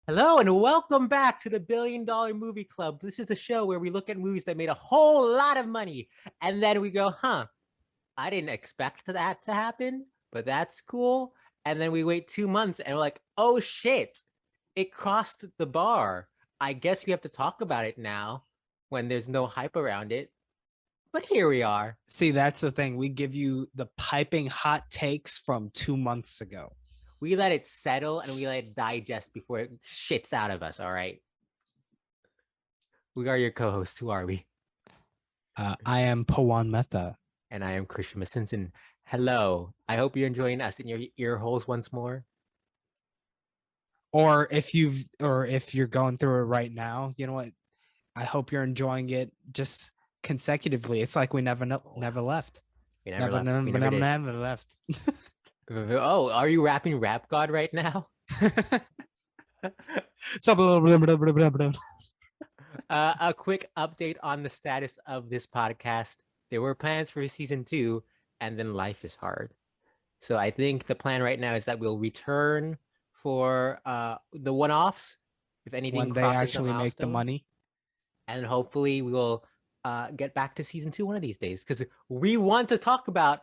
Hello and welcome back to the $1 Billion Movie Club. This is a show where we look at movies that made a whole lot of money and then we go, I didn't expect that to happen, but that's cool. And then we wait 2 months and we're like, oh shit, it crossed the bar. I guess we have to talk about it now when there's no hype around it. But here we are. See, that's the thing. We give you the piping hot takes from 2 months ago. We let it settle and we let it digest before it shits out of us, all right? We are your co-hosts. Who are we? I am Pawan Mehta. And I am Christian and hello. I hope you're enjoying us in your ear holes once more. Or if you're going through it right now, you know what? I hope you're enjoying it just consecutively. It's like we never left. We never left. Oh, are you rapping Rap God right now? A quick update on the status of this podcast. There were plans for season 2, and then life is hard. So I think the plan right now is that we'll return for the one-offs, if anything, when they actually make the money. And hopefully we will get back to season 2 one of these days, because we want to talk about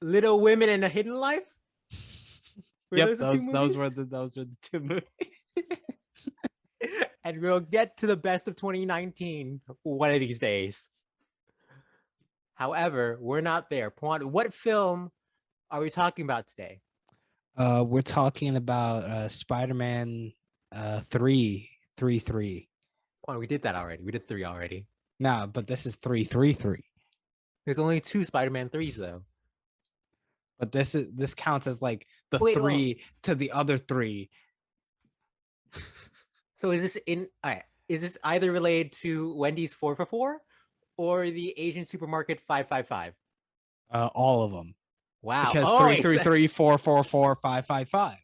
Little Women and a Hidden Life. Yep, those were the two movies. And we'll get to the best of 2019 one of these days. However, we're not there. What film are we talking about today? We're talking about Spider-Man 3. Oh, we did that already. We did 3 already. No, but this is 333. There's only 2 Spider-Man 3s though. But this counts as like the 3 to the other 3. So is this either related to Wendy's 4 for 4 or the Asian supermarket 555? All of them. Wow. Because 333, 444, 555.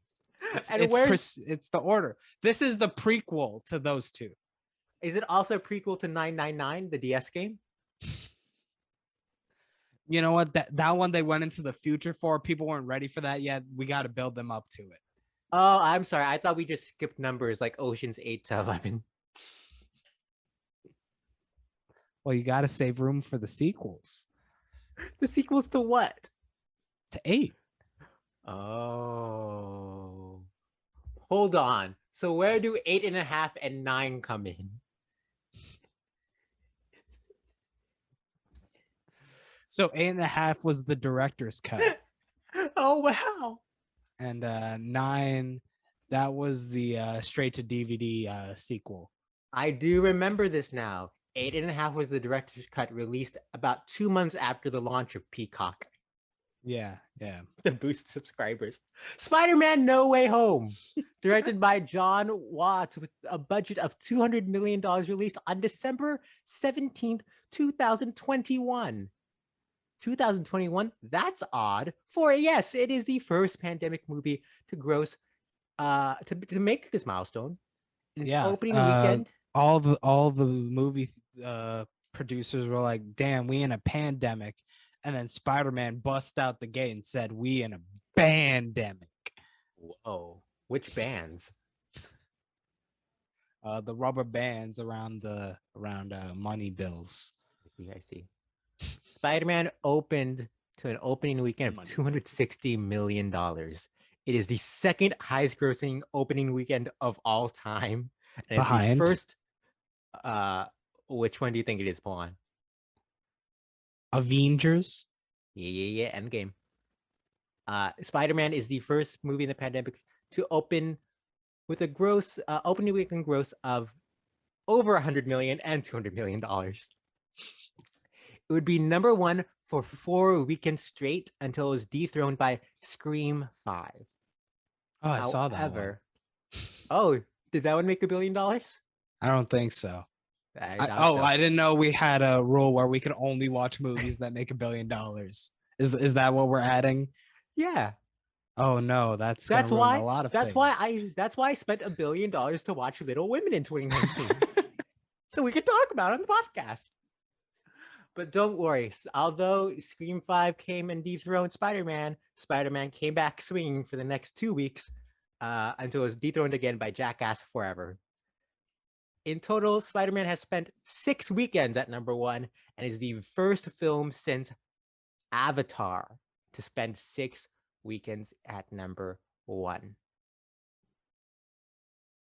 It's the order. This is the prequel to those 2. Is it also a prequel to 999, the DS game? You know what? That one they went into the future for. People weren't ready for that yet. We got to build them up to it. Oh, I'm sorry. I thought we just skipped numbers like Ocean's 8 to 11. Well, you got to save room for the sequels. The sequels to what? To 8. Oh. Hold on. So where do 8.5 and 9 come in? So 8.5 was the director's cut. Oh, wow. And 9, that was the straight to DVD sequel. I do remember this now. 8.5 was the director's cut, released about 2 months after the launch of Peacock. Yeah. To boost subscribers. Spider-Man No Way Home, directed by John Watts with a budget of $200 million, released on December 17th, 2021. 2021, that's odd. For yes, it is the first pandemic movie to gross to make this milestone. In its opening weekend. All the movie producers were like, damn, we in a pandemic. And then Spider-Man bust out the gate and said, we in a bandemic. Whoa, which bands? The rubber bands around money bills. I see. Spider-Man opened to an opening weekend of $260 million. It is the second highest grossing opening weekend of all time. And it's the first. Which one do you think it is, Pawan? Avengers? Yeah. Endgame. Spider-Man is the first movie in the pandemic to open with a gross opening weekend gross of over $100 million and $200 million. It would be number 1 for 4 weekends straight until it was dethroned by Scream 5. Oh, I saw that one. Oh, did that one make $1 billion? I don't think so. I didn't know we had a rule where we could only watch movies that make $1 billion. Is that what we're adding? Yeah. Oh no, that's why a lot of that's things. That's why I spent $1 billion to watch Little Women in 2019. So we could talk about it on the podcast. But don't worry, although Scream 5 came and dethroned Spider-Man, Spider-Man came back swinging for the next 2 weeks until it was dethroned again by Jackass Forever. In total, Spider-Man has spent 6 weekends at number 1 and is the first film since Avatar to spend 6 weekends at number 1.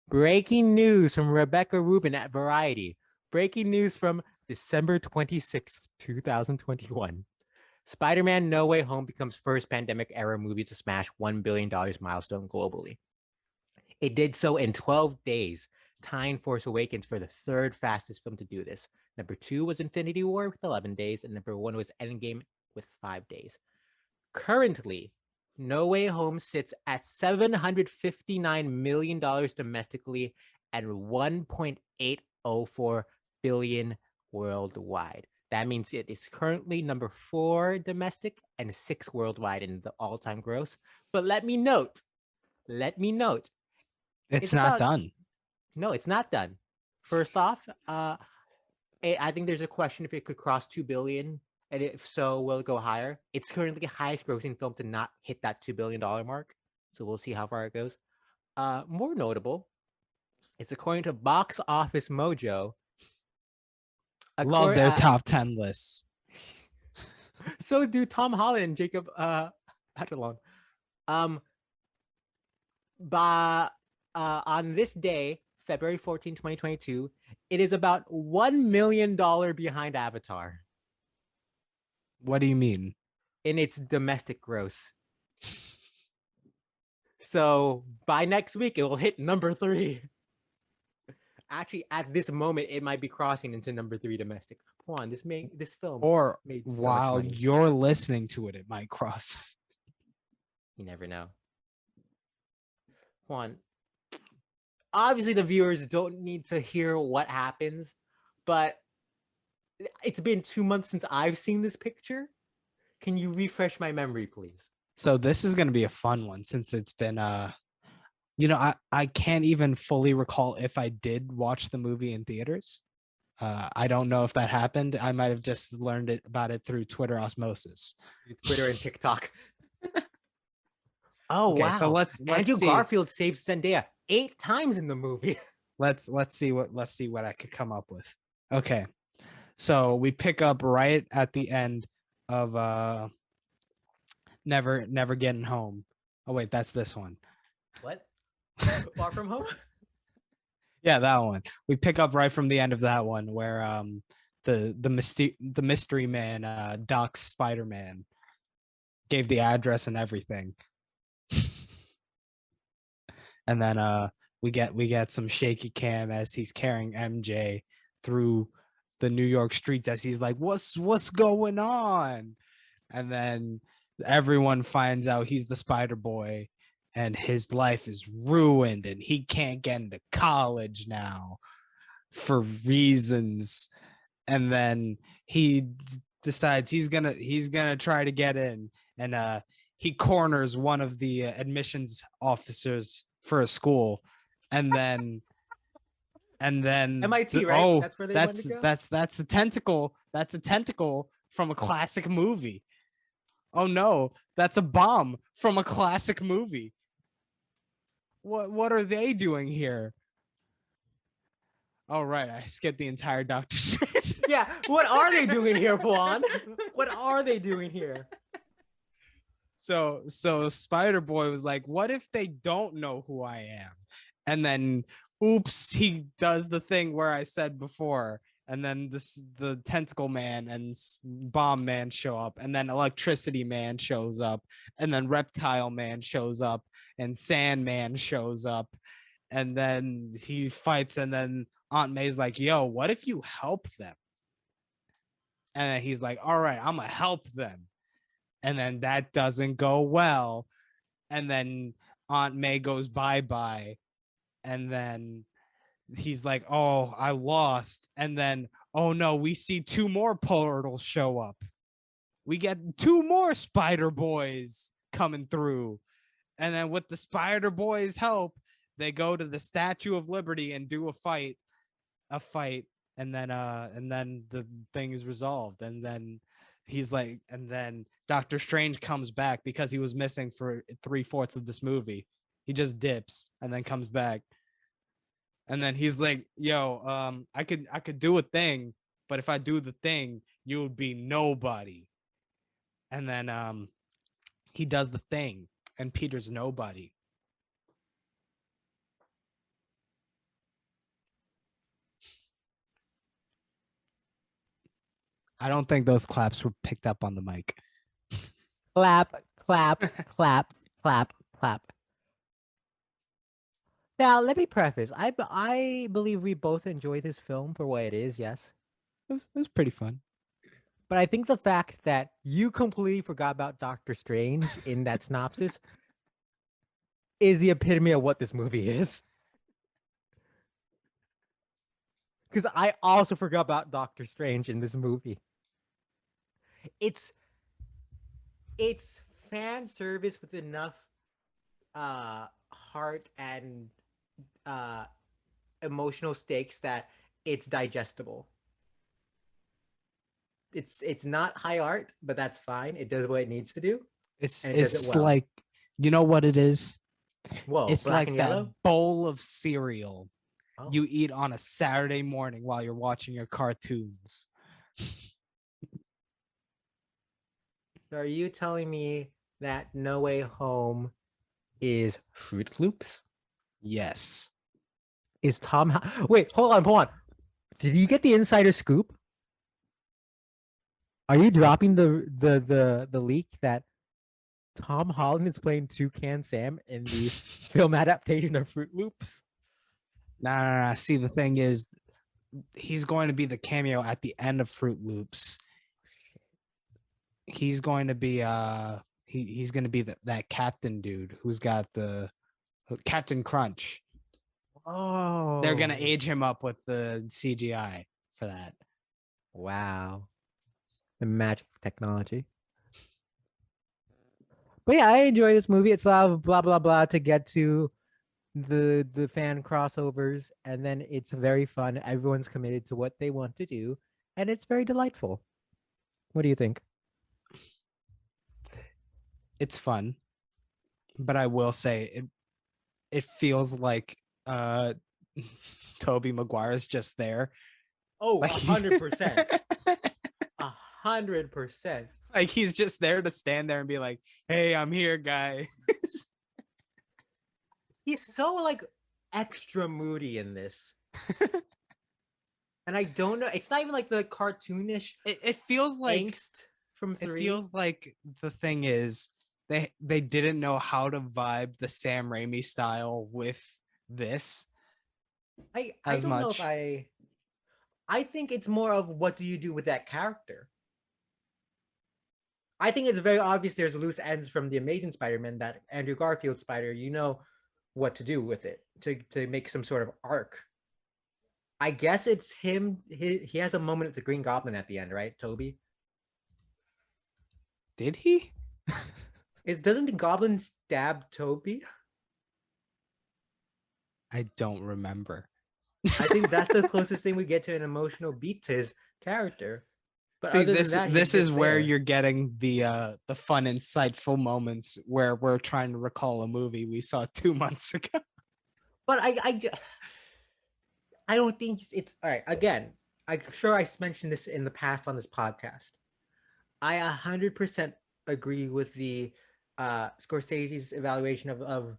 Breaking news from Rebecca Rubin at Variety. Breaking news from December 26th, 2021. Spider-Man No Way Home becomes first pandemic-era movie to smash $1 billion milestone globally. It did so in 12 days, tying Force Awakens for the third fastest film to do this. Number 2 was Infinity War with 11 days, and number 1 was Endgame with 5 days. Currently, No Way Home sits at $759 million domestically and $1.804 billion worldwide. That means it is currently number 4 domestic and 6 worldwide in the all-time gross. But let me note, it's not done. No, it's not done. First off, I think there's a question if it could cross 2 billion. And if so, will it go higher? It's currently the highest grossing film to not hit that $2 billion mark. So we'll see how far it goes. More notable is according to Box Office Mojo. Love their top 10 lists. So do Tom Holland and Jacob Batalon. On this day, February 14, 2022, it is about $1 million behind Avatar. What do you mean? In its domestic gross. So by next week, it will hit number 3. Actually, at this moment, it might be crossing into number 3 domestic. Pawan, this film. Or made so while you're listening to it, it might cross. You never know. Pawan, obviously the viewers don't need to hear what happens, but it's been 2 months since I've seen this picture. Can you refresh my memory, please? So this is going to be a fun one since it's been, I can't even fully recall if I did watch the movie in theaters. I don't know if that happened. I might have just learned about it through Twitter osmosis. Twitter and TikTok. Oh, okay, wow. So let's Andrew see. Garfield saves Zendaya 8 times in the movie. let's see what I could come up with. Okay. So we pick up right at the end of Never Getting Home. Oh wait, that's this one. What? Far From Home? Yeah, that one. We pick up right from the end of that one where the mystery man Doc Spider-Man gave the address and everything. And then we get some shaky cam as he's carrying MJ through the New York streets as he's like, what's going on? And then everyone finds out he's the Spider Boy and his life is ruined and he can't get into college now for reasons. And then he decides he's gonna try to get in, and he corners one of the admissions officers for a school, and then MIT, right? Oh, that's where they wanted to go? that's a tentacle. That's a tentacle from a classic movie. Oh no, that's a bomb from a classic movie. What are they doing here? Oh right, I skipped the entire Doctor Strange. Yeah, what are they doing here, Pawan? What are they doing here? So Spider Boy was like, what if they don't know who I am? And then oops, he does the thing where I said before, and then the tentacle man and bomb man show up, and then electricity man shows up, and then reptile man shows up, and Sandman shows up, and then he fights, and then Aunt May's like, yo, what if you help them? And then he's like, all right, I'm gonna help them. And then that doesn't go well. And then Aunt May goes bye-bye. And then he's like, oh, I lost. And then, oh no, we see 2 more portals show up. We get 2 more Spider Boys coming through. And then with the Spider Boys' help, they go to the Statue of Liberty and do a fight. And then the thing is resolved. And then he's like, and then Doctor Strange comes back because he was missing for 3/4 of this movie. He just dips and then comes back. And then he's like, yo, I could do a thing, but if I do the thing, you would be nobody. And then he does the thing, and Peter's nobody. I don't think those claps were picked up on the mic. Clap, clap, clap, clap, clap. Now, let me preface. I believe we both enjoy this film for what it is, yes. It was pretty fun. But I think the fact that you completely forgot about Doctor Strange in that synopsis is the epitome of what this movie is. Because I also forgot about Doctor Strange in this movie. It's fan service with enough heart and emotional stakes that it's digestible. It's not high art, but that's fine. It does what it needs to do. It's well. like, you know what it is? Whoa, It's black like and that yellow? bowl of cereal Oh. you eat on a Saturday morning while you're watching your cartoons. So are you telling me that No Way Home is Fruit Loops? Yes. Is Tom Wait, hold on. Did you get the insider scoop? Are you dropping the leak that Tom Holland is playing Toucan Sam in the film adaptation of Fruit Loops? Nah. See, the thing is, he's going to be the cameo at the end of Fruit Loops. He's going to be he's going to be that captain dude who's got the Captain Crunch. Oh, They're going to age him up with the CGI for that. Wow. The magic of technology. But yeah, I enjoy this movie. It's a lot of blah blah blah to get to the fan crossovers, and then it's very fun. Everyone's committed to what they want to do, and it's very delightful. What do you think? It's fun, but I will say it feels like Tobey Maguire's just there. Oh, Like 100%. 100%. Like he's just there to stand there and be like, "Hey, I'm here, guys." He's so like extra moody in this. And I don't know. It's not even like the cartoonish. It feels like angst from 3. It feels like the thing is they didn't know how to vibe the Sam Raimi style with this. I don't know if I think it's more of what do you do with that character. I think it's very obvious there's loose ends from the Amazing Spider-Man, that Andrew Garfield Spider, you know what to do with it to make some sort of arc. I guess it's him. He has a moment with the Green Goblin at the end, right, Toby? Did he? Doesn't the Goblin stab Toby? I don't remember. I think that's the closest thing we get to an emotional beat to his character. But see, this is where you're getting the fun, insightful moments where we're trying to recall a movie we saw 2 months ago. But I don't think it's all right. Again, I'm sure I mentioned this in the past on this podcast. I 100% agree with the Scorsese's evaluation of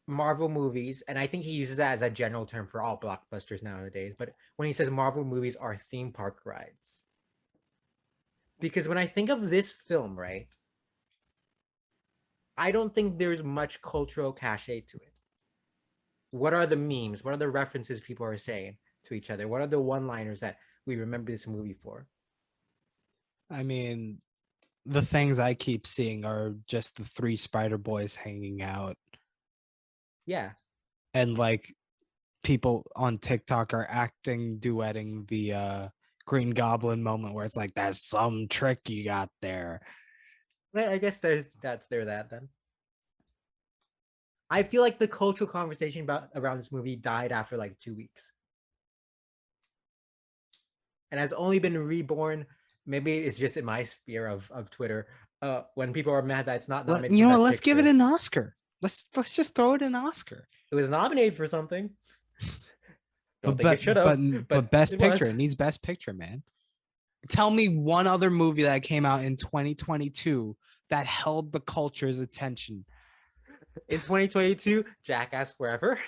Marvel movies, and I think he uses that as a general term for all blockbusters nowadays. But when he says Marvel movies are theme park rides, because when I think of this film, right, I don't think there's much cultural cachet to it. What are the memes? What are the references people are saying to each other? What are the one-liners that we remember this movie for? I mean, the things I keep seeing are just the 3 Spider Boys hanging out. Yeah. And like people on TikTok are duetting the Green Goblin moment where it's like, that's some trick you got there. Well, I guess that then. I feel like the cultural conversation around this movie died after like 2 weeks. And has only been reborn. Maybe it's just in my sphere of Twitter. When people are mad that it's not nominated. You know what? Let's give it an Oscar. Let's just throw it an Oscar. It was nominated for something. Don't think But it should have, but Best it Picture. was. It needs Best Picture, man. Tell me one other movie that came out in 2022 that held the culture's attention. In 2022, Jackass Forever.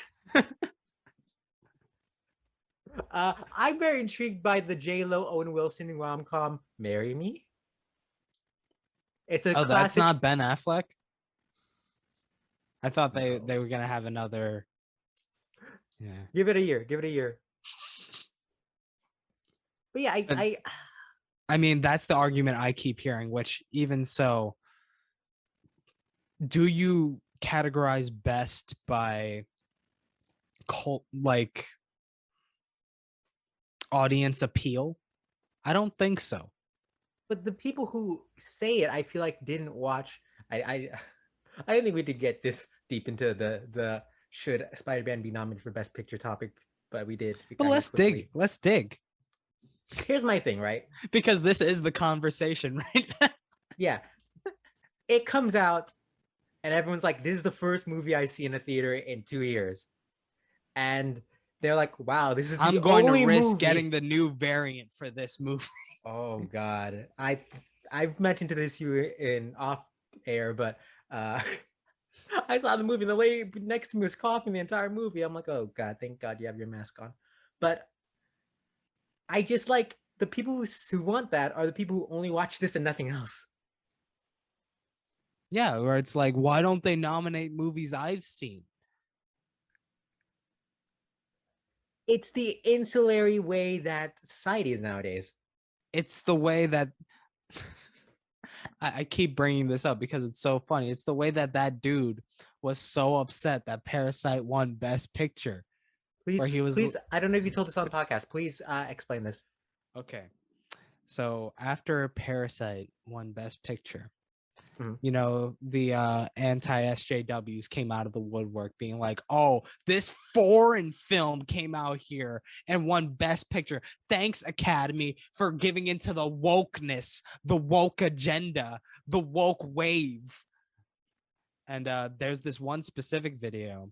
I'm very intrigued by the J-Lo Owen Wilson rom-com Marry Me. It's a Oh, classic. that's not Ben Affleck. I thought they were gonna have another. Yeah. Give it a year. Give it a year. But yeah, I mean, that's the argument I keep hearing, which even so, do you categorize best by cult, like audience appeal? I don't think so. But the people who say it, I feel like didn't watch. I don't think we did get this deep into the should Spider-Man be nominated for Best Picture topic, but we did. But let's dig. Let's dig. Here's my thing, right? Because this is the conversation, right? Yeah. It comes out and everyone's like, this is the first movie I see in a theater in 2 years. And they're like, wow, this is the I'm going only to risk movie. getting the new variant for this movie. Oh God. I've mentioned to this you in off air, but I saw the movie and the lady next to me was coughing the entire movie. I'm like, oh God, thank God you have your mask on. But I just like the people who want that are the people who only watch this and nothing else. Yeah, where it's like, why don't they nominate movies I've seen? It's the insular way that society is nowadays. It's the way that I keep bringing this up because it's so funny. It's the way that dude was so upset that Parasite won Best Picture. Please, I don't know if you told this on the podcast. Please explain this. Okay. So after Parasite won Best Picture, Mhm. you know, the anti-SJWs came out of the woodwork being like, oh, this foreign film came out here and won Best Picture. Thanks, Academy, for giving into the wokeness, the woke agenda, the woke wave. And there's this one specific video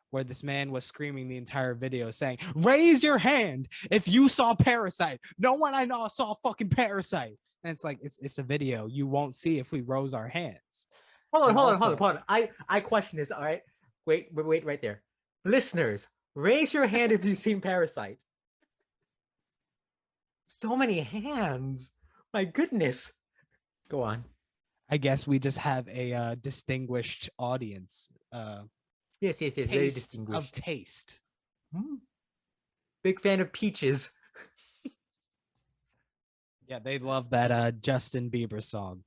where this man was screaming the entire video saying, raise your hand if you saw Parasite. No one I know saw fucking Parasite. And it's like, it's a video you won't see if we rose our hands. Hold on. I question this, all right? Wait right there. Listeners, raise your hand if you've seen Parasite. So many hands. My goodness. Go on. I guess we just have a distinguished audience. Yes, very distinguished. Of taste. Big fan of Peaches. Yeah, they love that Justin Bieber song.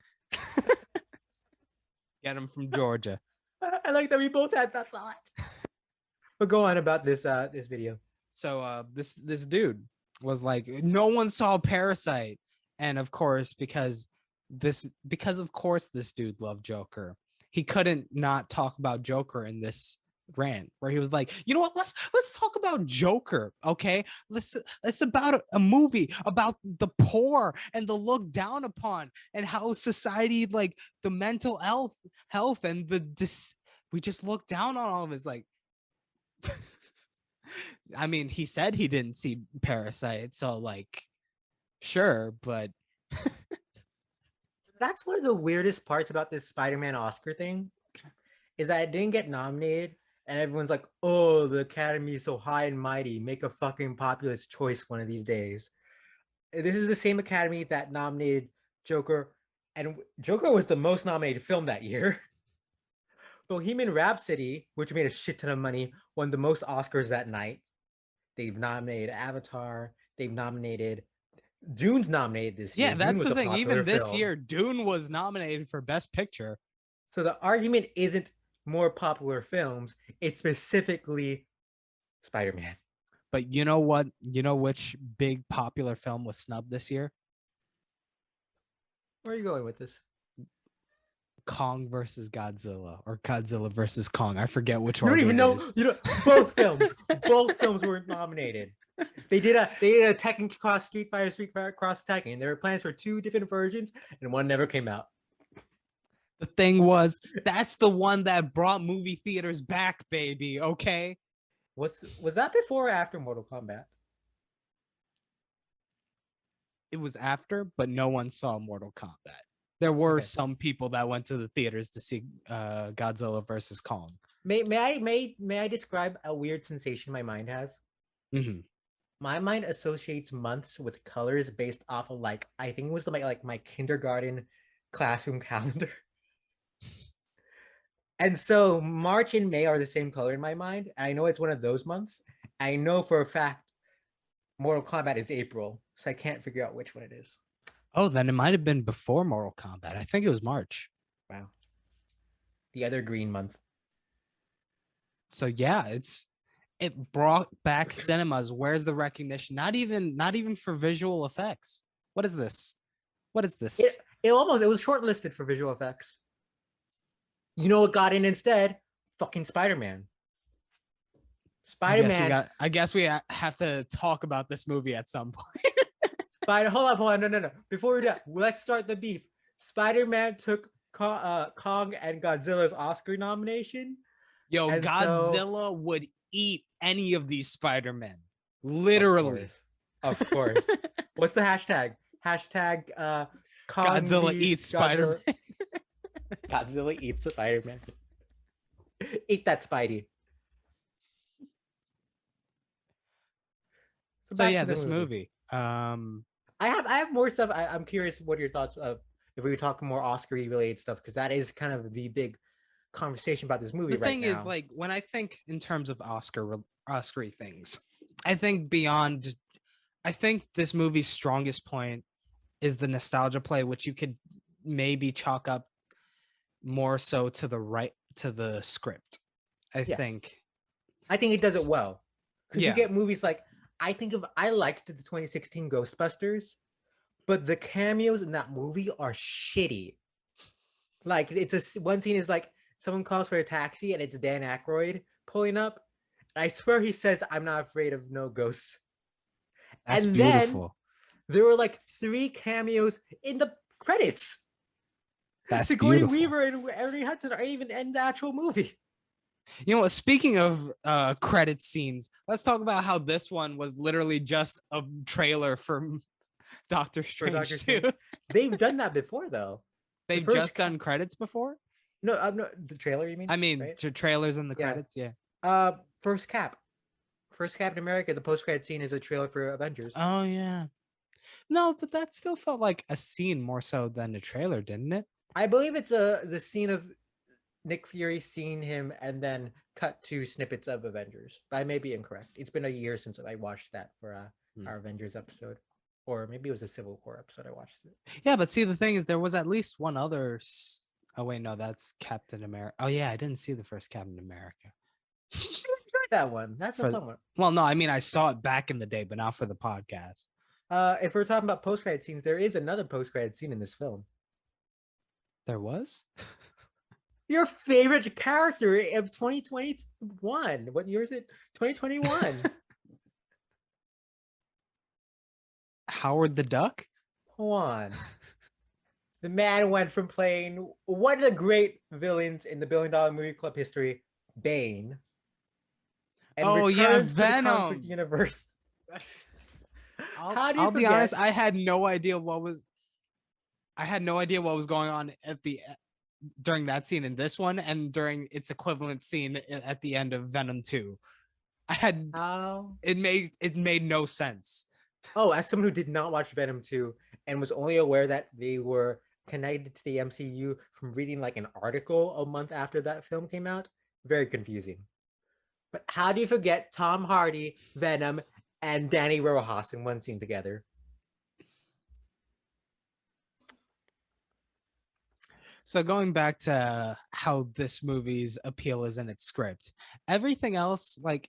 Get him from Georgia. I like that we both had that thought. But go on about this this video. So this dude was like, no one saw Parasite, and of course because of course this dude loved Joker. He couldn't not talk about Joker in this rant where he was like, you know what, let's talk about Joker, okay? It's about a movie about the poor and the looked down upon and how society, like the mental health and we just look down on all of it. It's like I mean, he said he didn't see Parasite, so like sure, but that's one of the weirdest parts about this Spider-Man Oscar thing is that it didn't get nominated. And everyone's like, oh, the Academy is so high and mighty. Make a fucking populist choice one of these days. This is the same Academy that nominated Joker. And Joker was the most nominated film that year. Bohemian Rhapsody, which made a shit ton of money, won the most Oscars that night. They've nominated Avatar. They've nominated... Dune's nominated this year. Yeah, that's the thing. Even this film. year, Dune was nominated for Best Picture. So the argument isn't more popular films, it's specifically Spider-Man. But you know what? You know which big popular film was snubbed this year? Where are you going with this? Kong versus Godzilla, or Godzilla versus Kong. I forget which one. You don't even know. You know, both films. Both films were nominated. They did a Tekken cross Street Fighter cross Tekken. There were plans for 2 different versions, and one never came out. The thing was, that's the one that brought movie theaters back, baby. Okay. Was that before or after Mortal Kombat? It was after, but no one saw Mortal Kombat. There were Okay. some people that went to the theaters to see Godzilla versus Kong. May I describe a weird sensation my mind has? Mm-hmm. My mind associates months with colors based off of like I think it was like my kindergarten classroom calendar. And so March and May are the same color in my mind. I know it's one of those months. I know for a fact Mortal Kombat is April, so I can't figure out which one it is. Oh, then it might have been before Mortal Kombat. I think it was March. Wow. The other green month. So yeah, it brought back cinemas. Where's the recognition? Not even for visual effects. What is this? What is this? It was shortlisted for visual effects. You know what got in instead? Fucking Spider-Man. Spider-Man. I guess we have to talk about this movie at some point. Hold on. No. Before we do that, let's start the beef. Spider-Man took Kong and Godzilla's Oscar nomination. Yo, and Godzilla would eat any of these Spider-Men. Literally. Of course. What's the hashtag? Hashtag Godzilla eats Spider-Man. Godzilla eats the Spider-Man. Eat that Spidey. So yeah, this movie. I have more stuff. I'm curious what your thoughts of if we were talking more Oscar-y related stuff, because that is kind of the big conversation about this movie right now. The thing is, like, when I think in terms of Oscar-y things, I think this movie's strongest point is the nostalgia play, which you could maybe chalk up more so to the script. I think it does it well. Because you get movies like I liked the 2016 Ghostbusters, but the cameos in that movie are shitty. Like one scene is like someone calls for a taxi and it's Dan Aykroyd pulling up. I swear he says, "I'm not afraid of no ghosts." That's beautiful. Then there were like 3 cameos in the credits. That's Sigourney beautiful. Weaver and Ernie Hudson are even in the actual movie. You know what? Speaking of credit scenes, let's talk about how this one was literally just a trailer for Doctor Strange 2. They've done that before, though. They've just done credits before? No, the trailer, you mean? I mean, right? Trailers and the credits, yeah. First Captain America, the post-credit scene is a trailer for Avengers. Oh, yeah. No, but that still felt like a scene more so than a trailer, didn't it? I believe it's the scene of Nick Fury seeing him and then cut to snippets of Avengers. But I may be incorrect. It's been a year since I watched that for our Avengers episode. Or maybe it was a Civil War episode I watched it. Yeah, but see, the thing is, there was at least one other... Oh, wait, no, that's Captain America. Oh, yeah, I didn't see the first Captain America. I enjoyed that one. That's a fun one. Well, no, I mean, I saw it back in the day, but not for the podcast. If we're talking about post-credit scenes, there is another post-credit scene in this film. There was? Your favorite character of 2021. What year is it? 2021. Howard the Duck? Come on. The man went from playing one of the great villains in the $1 billion movie club history, Bane. And returns to the comic universe. I'll be honest, I had no idea what was going on during that scene in this one and during its equivalent scene at the end of Venom 2. It made no sense. Oh, as someone who did not watch Venom 2 and was only aware that they were connected to the MCU from reading like an article a month after that film came out, very confusing. But how do you forget Tom Hardy, Venom, and Danny Rojas in one scene together? So going back to how this movie's appeal is in its script, everything else, like,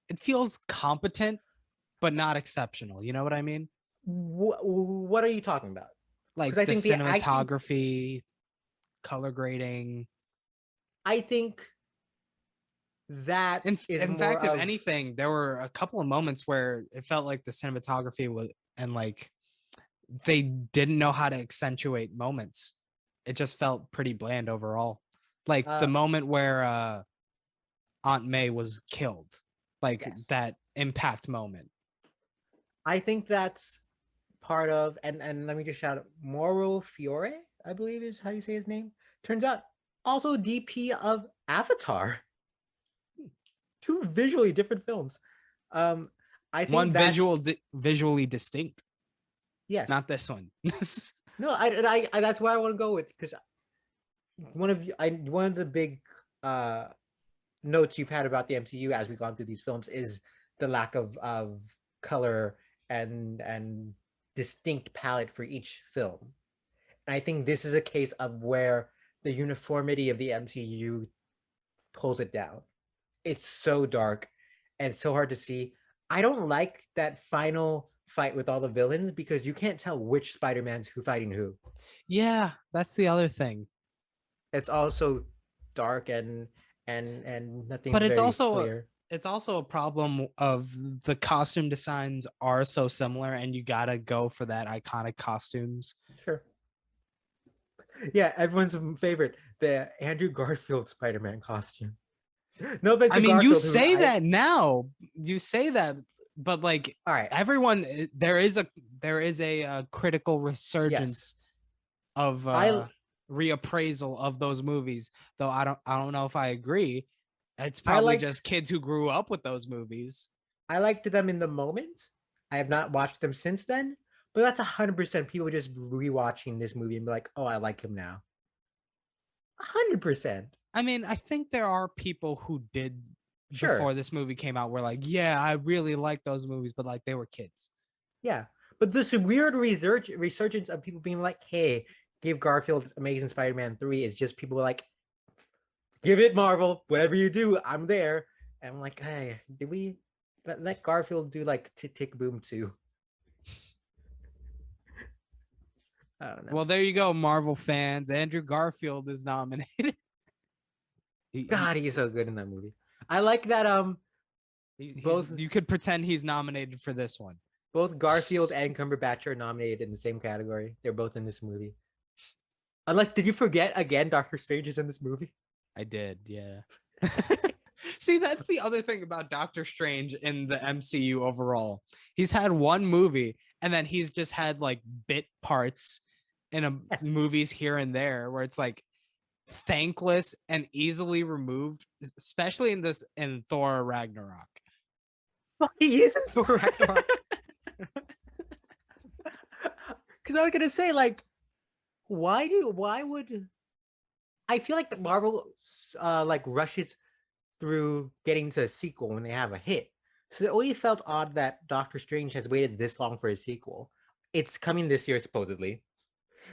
it feels competent, but not exceptional. You know what I mean? What are you talking about? Like the cinematography, color grading. I think that in fact, if anything, there were a couple of moments where it felt like the cinematography was, and like they didn't know how to accentuate moments. it just felt pretty bland overall. Like the Uh, moment where Aunt May was killed, like yes, that impact moment. I think that's part of, and let me just shout out Moro Fiore, I believe is how you say his name. Turns out also DP of Avatar. Two visually different films. Um, I think One that's visually distinct, yes. not this one. No, I that's why I want to go with because one of the big uh notes you've had about the MCU as we've gone through these films is the lack of color and distinct palette for each film. And I think this is a case of where the uniformity of the MCU pulls it down. It's so dark and so hard to see. I don't like that final fight with all the villains because you can't tell which Spider-Man's who fighting who. Yeah, that's the other thing. It's also dark and But nothing's very clear. it's also a problem of the costume designs are so similar, and you gotta go for that iconic costumes. Sure. Yeah, everyone's favorite, the Andrew Garfield Spider-Man costume. No offense I to mean, you Garfield, who say I that now, you say that, but like all right. everyone, there is a critical Yes. resurgence of I reappraisal of those movies. Though I don't know if I agree. It's I probably liked just kids who grew up with those movies. I liked them in the moment. I have not watched them since then, but that's 100% people just rewatching this movie and be like, "Oh, I like him now." 100%. I mean, I think there are people who did before Sure. this movie came out were like, yeah, I really like those movies, but like they were kids. Yeah. But this weird resurgence of people being like, "Hey, give Garfield Amazing Spider-Man 3" is just people like, "Give it Marvel, whatever you do, I'm there." And I'm like, "Hey, did we let Garfield do like Tick Tick Boom 2?" I don't know. Well, there you go, Marvel fans. Andrew Garfield is nominated. he, God, he's so good in that movie. I like that both you could pretend he's nominated for this one. both Garfield and Cumberbatch are nominated in the same category. They're both in this movie. Unless, did you forget again? Doctor Strange is in this movie. I did, yeah. See, that's the other thing about Doctor Strange in the MCU overall. He's had one movie, and then he's just had like bit parts in Yes, movies here and there, where it's like thankless and easily removed, especially in Thor Ragnarok. fuck, he is in Thor Ragnarok. Because I was gonna say, like, why would I feel like Marvel like rushes through getting to a sequel when they have a hit. So it only felt odd that Doctor Strange has waited this long for a sequel. It's coming this year, supposedly.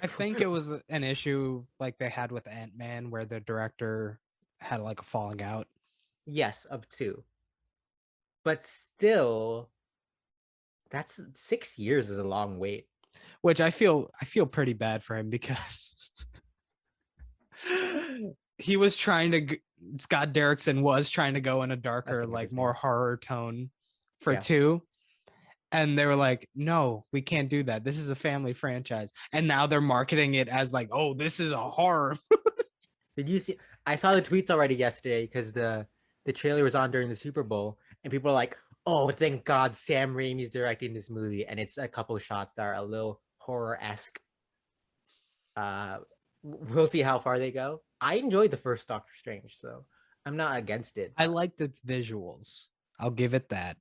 I think it was an issue like they had with Ant-Man, where the director had like a falling out. Yes, of two. But still, that's 6 years is a long wait. Which I feel pretty bad for him because he was trying to Scott Derrickson was trying to go in a darker, like more horror tone for 2, and they were like, no, we can't do that, this is a family franchise, and now they're marketing it as like, oh, this is a horror. Did you see? I saw the tweets already yesterday because the trailer was on during the Super Bowl, and people are like, "Oh, thank God, Sam Raimi's directing this movie," and it's a couple of shots that are a little horror-esque. We'll see how far they go. I enjoyed the first Doctor Strange, so I'm not against it. I liked its visuals, I'll give it that.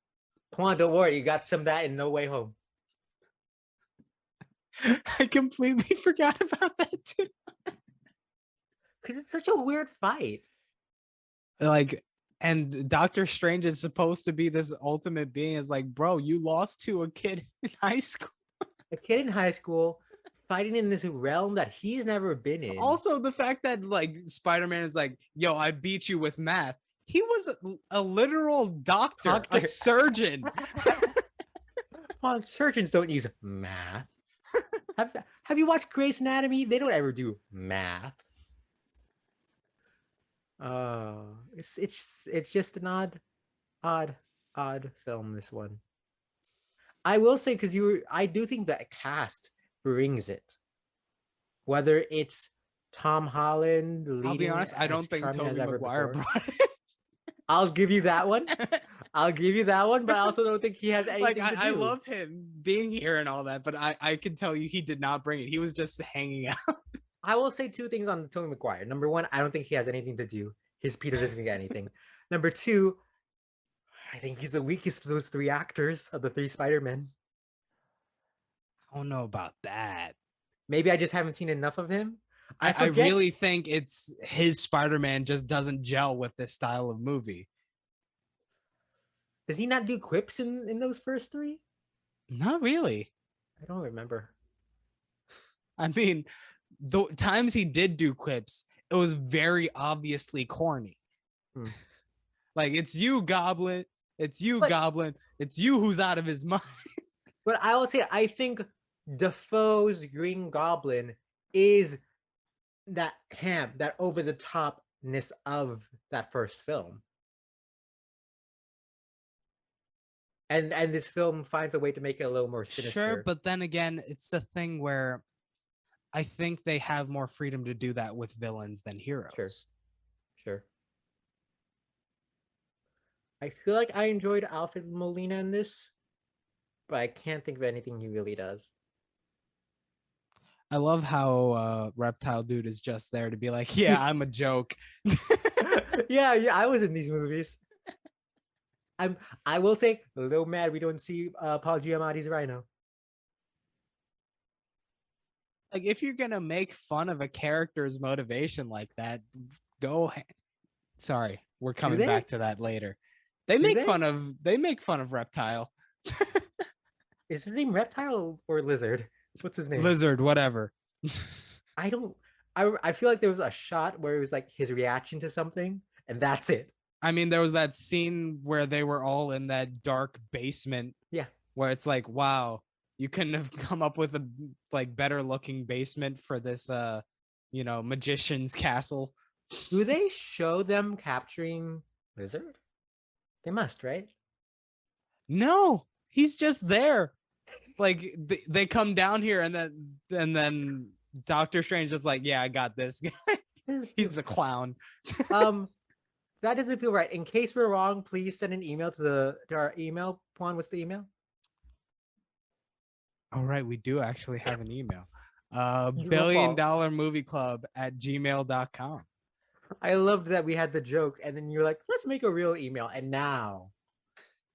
Come on, don't worry, you got some of that in No Way Home. I completely forgot about that too. Because it's such a weird fight. Like, and Doctor Strange is supposed to be this ultimate being. Is like, bro, you lost to a kid in high school. A kid in high school fighting in this realm that he's never been in. Also, the fact that like Spider-Man is like, yo, I beat you with math. He was a literal doctor. A surgeon. Well, surgeons don't use math. Have you watched Grey's Anatomy? They don't ever do math. It's just an odd film, this one. I will say, I do think that cast brings it. Whether it's Tom Holland I'll be leading honest, I as don't think charming as Tobey ever Maguire before. brought I'll give you that one. it. I'll give you that one, but I also don't think he has Like anything to do. I love him being here and all that, but I can tell you he did not bring it. He was just hanging out. I will say two things on Tobey Maguire. Number one, I don't think he has anything to do. His Peter doesn't get anything. Number two, I think he's the weakest of those three actors of the three Spider-Men. I don't know about that. Maybe I just haven't seen enough of him. I really think it's his Spider-Man just doesn't gel with this style of movie. Does he not do quips in those first three? Not really. I don't remember. I mean, the times he did do quips, it was very obviously corny. Like, it's you, Goblin. It's you, Goblin. It's you who's out of his mind. But I will say, I think Defoe's Green Goblin is that camp, that over the topness of that first film. And this film finds a way to make it a little more sinister. Sure, but then again, it's the thing where I think they have more freedom to do that with villains than heroes. Sure. I feel like I enjoyed Alfred Molina in this, but I can't think of anything he really does. I love how Reptile Dude is just there to be like, yeah, I'm a joke. yeah, I was in these movies. I will say, a little mad we don't see Paul Giamatti's Rhino. Like, if you're gonna make fun of a character's motivation like that, sorry, we're coming back to that later. They make fun of Reptile. Is his name Reptile or Lizard? What's his name? Lizard, whatever. I feel like there was a shot where it was like his reaction to something, and that's it. I mean, there was that scene where they were all in that dark basement. Yeah. Where it's like, wow, you couldn't have come up with a better looking basement for this magician's castle. Do they show them capturing Lizard? They must, right? No, he's just there. Like, they come down here and then Doctor Strange is like, yeah, I got this guy. He's a clown. That doesn't feel right. In case we're wrong, please send an email to our email. Pawan, what's the email? All right, we do actually have an email. $billion-movieclub@gmail.com. I loved that we had the joke, and then you're like, let's make a real email. And now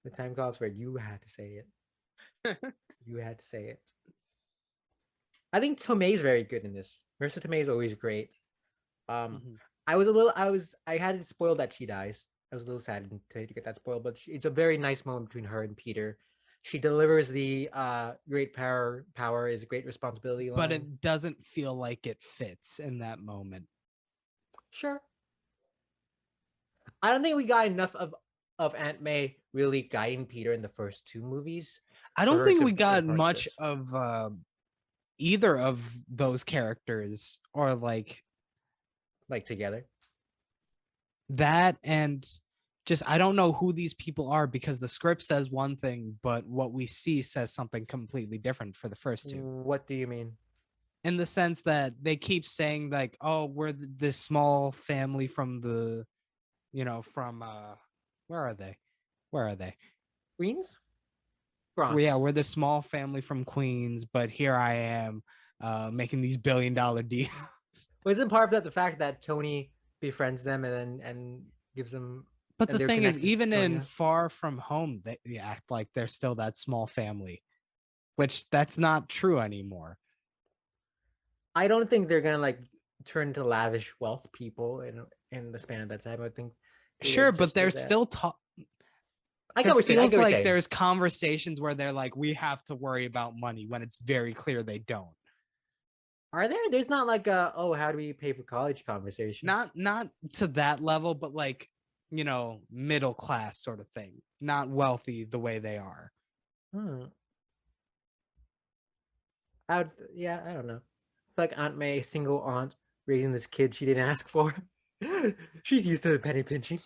the time calls for it. You had to say it. You had to say it. I think Tomei's very good in this. Marissa Tomei is always great. I had it spoiled that she dies. I was a little sad to get that spoiled, but it's a very nice moment between her and Peter. She delivers the great power is great responsibility line. But it doesn't feel like it fits in that moment. Sure. I don't think we got enough of Aunt May really guiding Peter in the first two movies. I don't think we got much of either of those characters, or like together. That, and just, I don't know who these people are, because the script says one thing, but what we see says something completely different for the first two. What do you mean? In the sense that they keep saying like, oh, we're this small family from the, from where are they? Queens? Well, yeah, we're the small family from Queens, but here I am making these $1 billion deals. Well, isn't part of that the fact that Tony befriends them and gives them? But the thing is, even in Far From Home, they act like they're still that small family, which that's not true anymore. I don't think they're gonna turn to lavish wealth people in the span of that time. I think. Sure, but they're still I get what you're saying. Feels like there's conversations where they're like, we have to worry about money, when it's very clear they don't. Are there? There's not like how do we pay for college conversation? Not to that level, but middle class sort of thing. Not wealthy the way they are. I don't know. Like Aunt May, single aunt, raising this kid she didn't ask for. She's used to the penny pinching.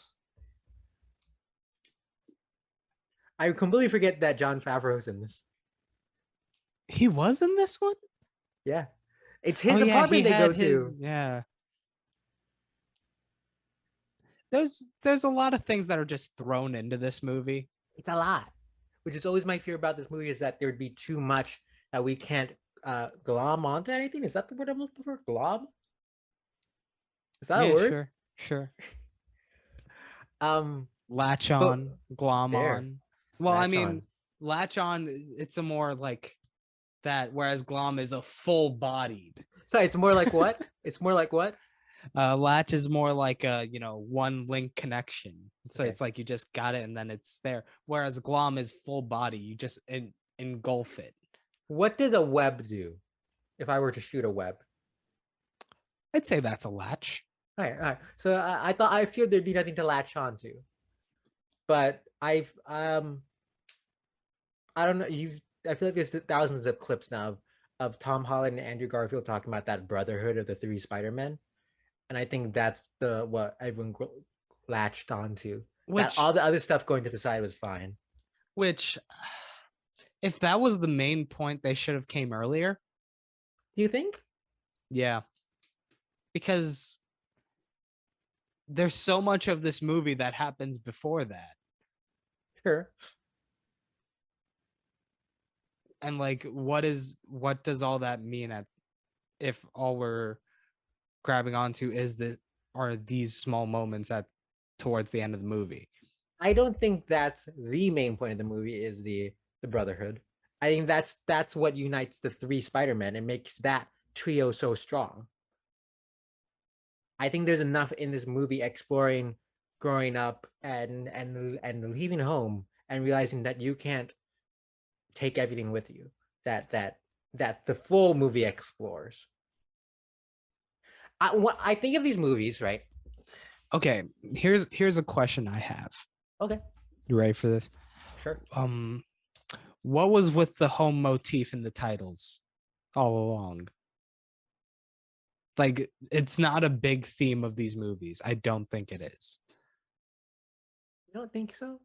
I completely forget that Jon Favreau's in this. He was in this one? Yeah. It's Oh his yeah, he apartment they go had his to. yeah. There's a lot of things that are just thrown into this movie. It's a lot, which is always my fear about this movie is that there'd be too much that we can't glom onto anything. Is that the word I'm looking for? Glom? Is that a Yeah, word? sure, sure. Um, Latch but on, glom there, on. Well, I latch mean, on. latch on. It's a more like that, whereas glom is a full-bodied. Sorry, it's more like what? It's more like what? Latch is more like a one link connection. So Okay. it's like you just got it and then it's there. Whereas glom is full body. You just engulf it. What does a web do? If I were to shoot a web. I'd say that's a latch. All right, all right. So I thought I feared there'd be nothing to latch onto, but I don't know. I feel like there's thousands of clips now of Tom Holland and Andrew Garfield talking about that brotherhood of the three Spider-Men, and I think that's the what everyone latched onto. That Which all the other stuff going to the side was fine. which if that was the main point, they should have came earlier. Do you think? Yeah. Because there's so much of this movie that happens before that. Sure. And like what does all that mean at if all we're grabbing onto is the are these small moments at towards the end of the movie? I don't think that's the main point of the movie is the brotherhood. I think that's what unites the three Spider-Men and makes that trio so strong. I think there's enough in this movie exploring growing up and leaving home and realizing that you can't take everything with you. That the full movie explores. I think of these movies, right? Okay, here's a question I have. Okay, You ready for this? sure. What was with the home motif in the titles all along? Like, it's not a big theme of these movies. I don't think it is. You don't think so?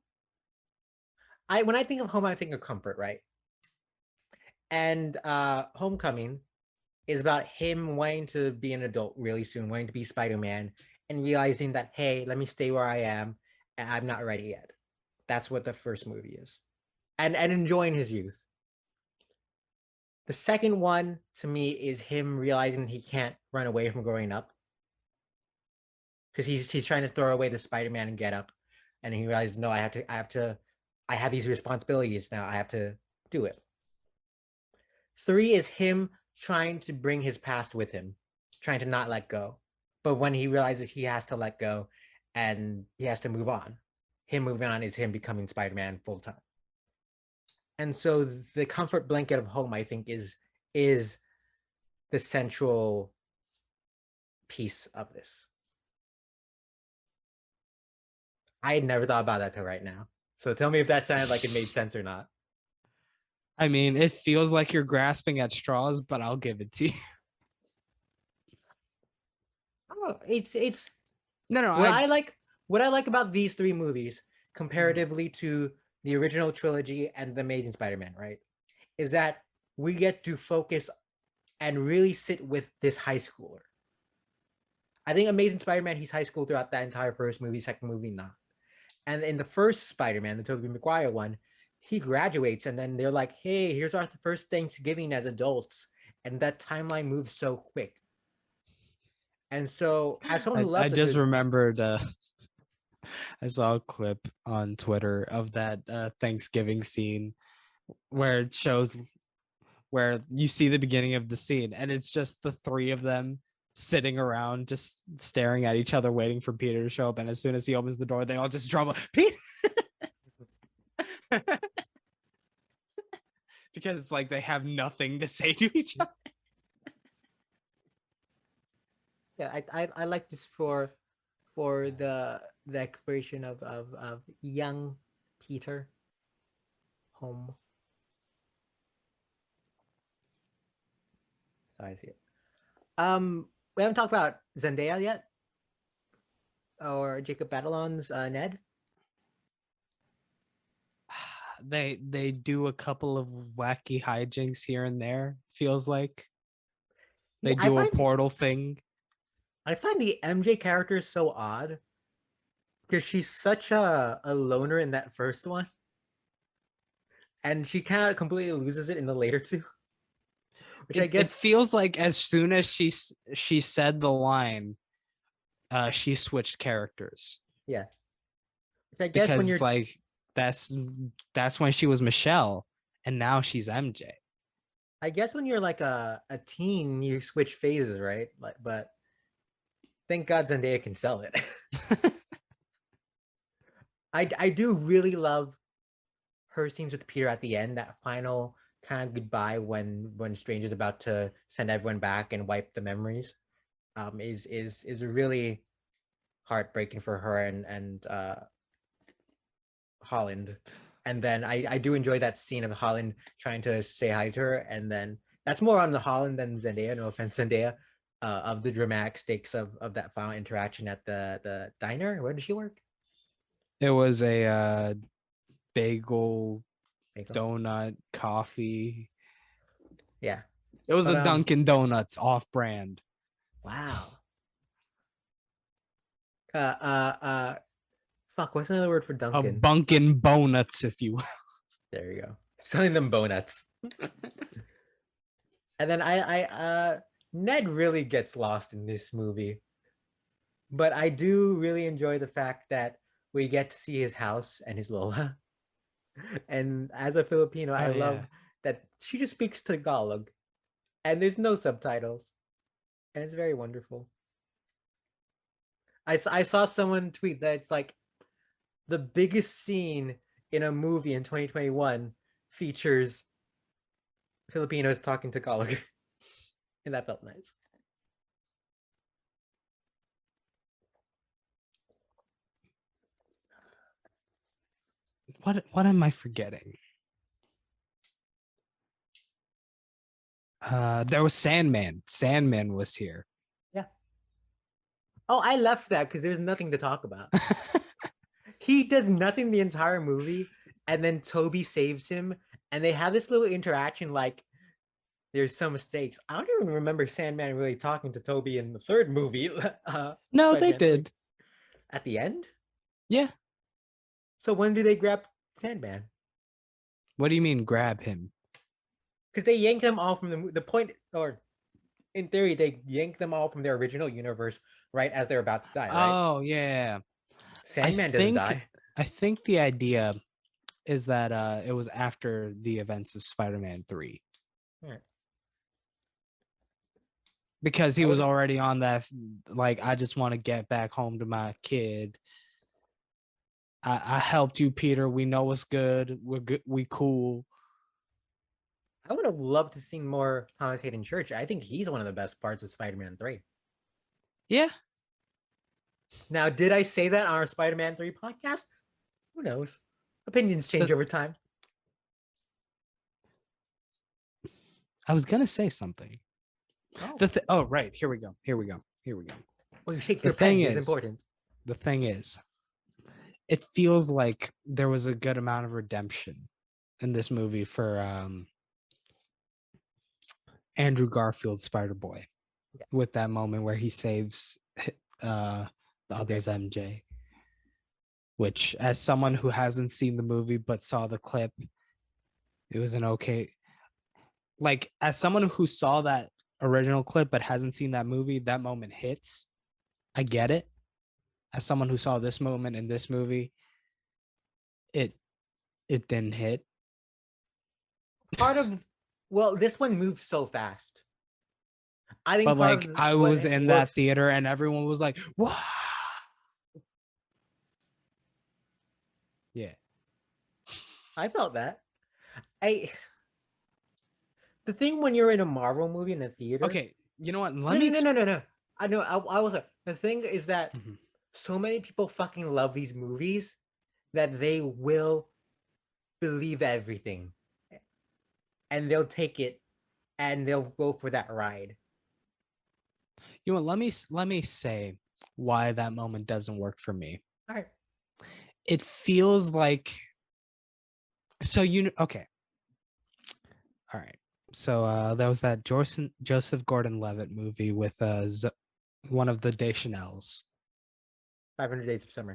I when I think of home, I think of comfort, right? And Homecoming is about him wanting to be an adult really soon, wanting to be Spider-Man, and realizing that, hey, let me stay where I am, and I'm not ready yet. That's what the first movie is. And enjoying his youth. The second one to me is him realizing he can't run away from growing up. Because he's trying to throw away the Spider-Man and get up. And he realizes, no, I have these responsibilities now. I have to do it. 3 is him trying to bring his past with him, trying to not let go. But when he realizes he has to let go and he has to move on, him moving on is him becoming Spider-Man full time. And so the comfort blanket of home, I think, is the central piece of this. I had never thought about that till right now. So tell me if that sounded like it made sense or not. I mean, it feels like you're grasping at straws, but I'll give it to you. Oh, it's No, what I like about these three movies Mhm. comparatively to the original trilogy and the Amazing Spider-Man, right? Is that we get to focus and really sit with this high schooler. I think Amazing Spider-Man, he's high school throughout that entire first movie, second movie, not. And in the first Spider-Man, the Tobey Maguire one, he graduates and then they're like, hey, here's our first Thanksgiving as adults. And that timeline moves so quick. And so as someone who I loves a just good remembered I saw a clip on Twitter of that Thanksgiving scene where it shows where you see the beginning of the scene and it's just the three of them sitting around just staring at each other waiting for Peter to show up, and as soon as he opens the door they all just drum Peter because it's like they have nothing to say to each other. yeah, I like this for the exploration of young Peter home. So I see it. We haven't talked about Zendaya yet, or Jacob Batalon's Ned. They do a couple of wacky hijinks here and there, feels like. They I do a find portal thing. I find the MJ character so odd because she's such a loner in that first one, and she kind of completely loses it in the later two. Which I It guess, feels like as soon as she said the line, she switched characters yeah. Which I guess when because you're, like that's that's when she was Michelle and now she's MJ. I guess when you're like a teen, you switch phases, right? Like, but thank God Zendaya can sell it. I do really love her scenes with Peter at the end. That final kind of goodbye when Strange is about to send everyone back and wipe the memories. Is really heartbreaking for her and Holland. And then I do enjoy that scene of Holland trying to say hi to her, and then that's more on the Holland than Zendaya. No offense, Zendaya. Of the dramatic stakes of that final interaction at the diner. Where did she work? It was a bagel, Bagel. donut, coffee. Yeah, It was but a Dunkin' Donuts off brand. wow. Uh, uh, uh, fuck. What's another word for A Dunkin'? Bunkin' Bonuts, if you will. There you go. Selling them bonuts. And then Ned really gets lost in this movie. But I do really enjoy the fact that we get to see his house and his Lola. And as a Filipino, I Oh yeah. love that she just speaks Tagalog and there's no subtitles. And it's very wonderful. I saw someone tweet that it's like the biggest scene in a movie in 2021 features Filipinos talking Tagalog. And that felt nice. What am I forgetting? There was Sandman. Sandman was here. Yeah. Oh, I left that because there's nothing to talk about. He does nothing the entire movie, and then Toby saves him, and they have this little interaction like there's some mistakes. I don't even remember Sandman really talking to Toby in the third movie. No, they Spider-Man 3. did. At the end? Yeah. So when do they grab Sandman? What do you mean grab him? Because they yanked them all from the point, or in theory, they yanked them all from their original universe right as they're about to die, right? Oh yeah. Sandman doesn't die. I think the idea is that it was after the events of Spider-Man 3. Right. Because he was already on that, like, I just want to get back home to my kid. I helped you, Peter. We know what's good. We're good. We cool. I would have loved to see more Thomas Hayden Church. I think he's one of the best parts of Spider-Man 3. Yeah. Now, did I say that on our Spider-Man 3 podcast? Who knows? Opinions change over time. I was gonna say something. Oh, right. Here we go. Well, you shake your pen is important. The thing is, it feels like there was a good amount of redemption in this movie for Andrew Garfield's Spider-Boy. Yes. With that moment where he saves the other's MJ. Which, as someone who hasn't seen the movie but saw the clip, it was an okay. Like, as someone who saw that original clip but hasn't seen that movie, that moment hits. I get it. As someone who saw this moment in this movie, it didn't hit. This one moves so fast. I think, but like, I was in that theater and everyone was like, "Wow!" Yeah, I felt that. The thing when you're in a Marvel movie in a theater. Okay, you know what? No. I know. I was. The thing is that so many people fucking love these movies that they will believe everything, and they'll take it, and they'll go for that ride. You know, let me say why that moment doesn't work for me. All right. It feels like, okay. All right. So that was that Joseph Gordon-Levitt movie with one of the Deschanels. 500 Days of Summer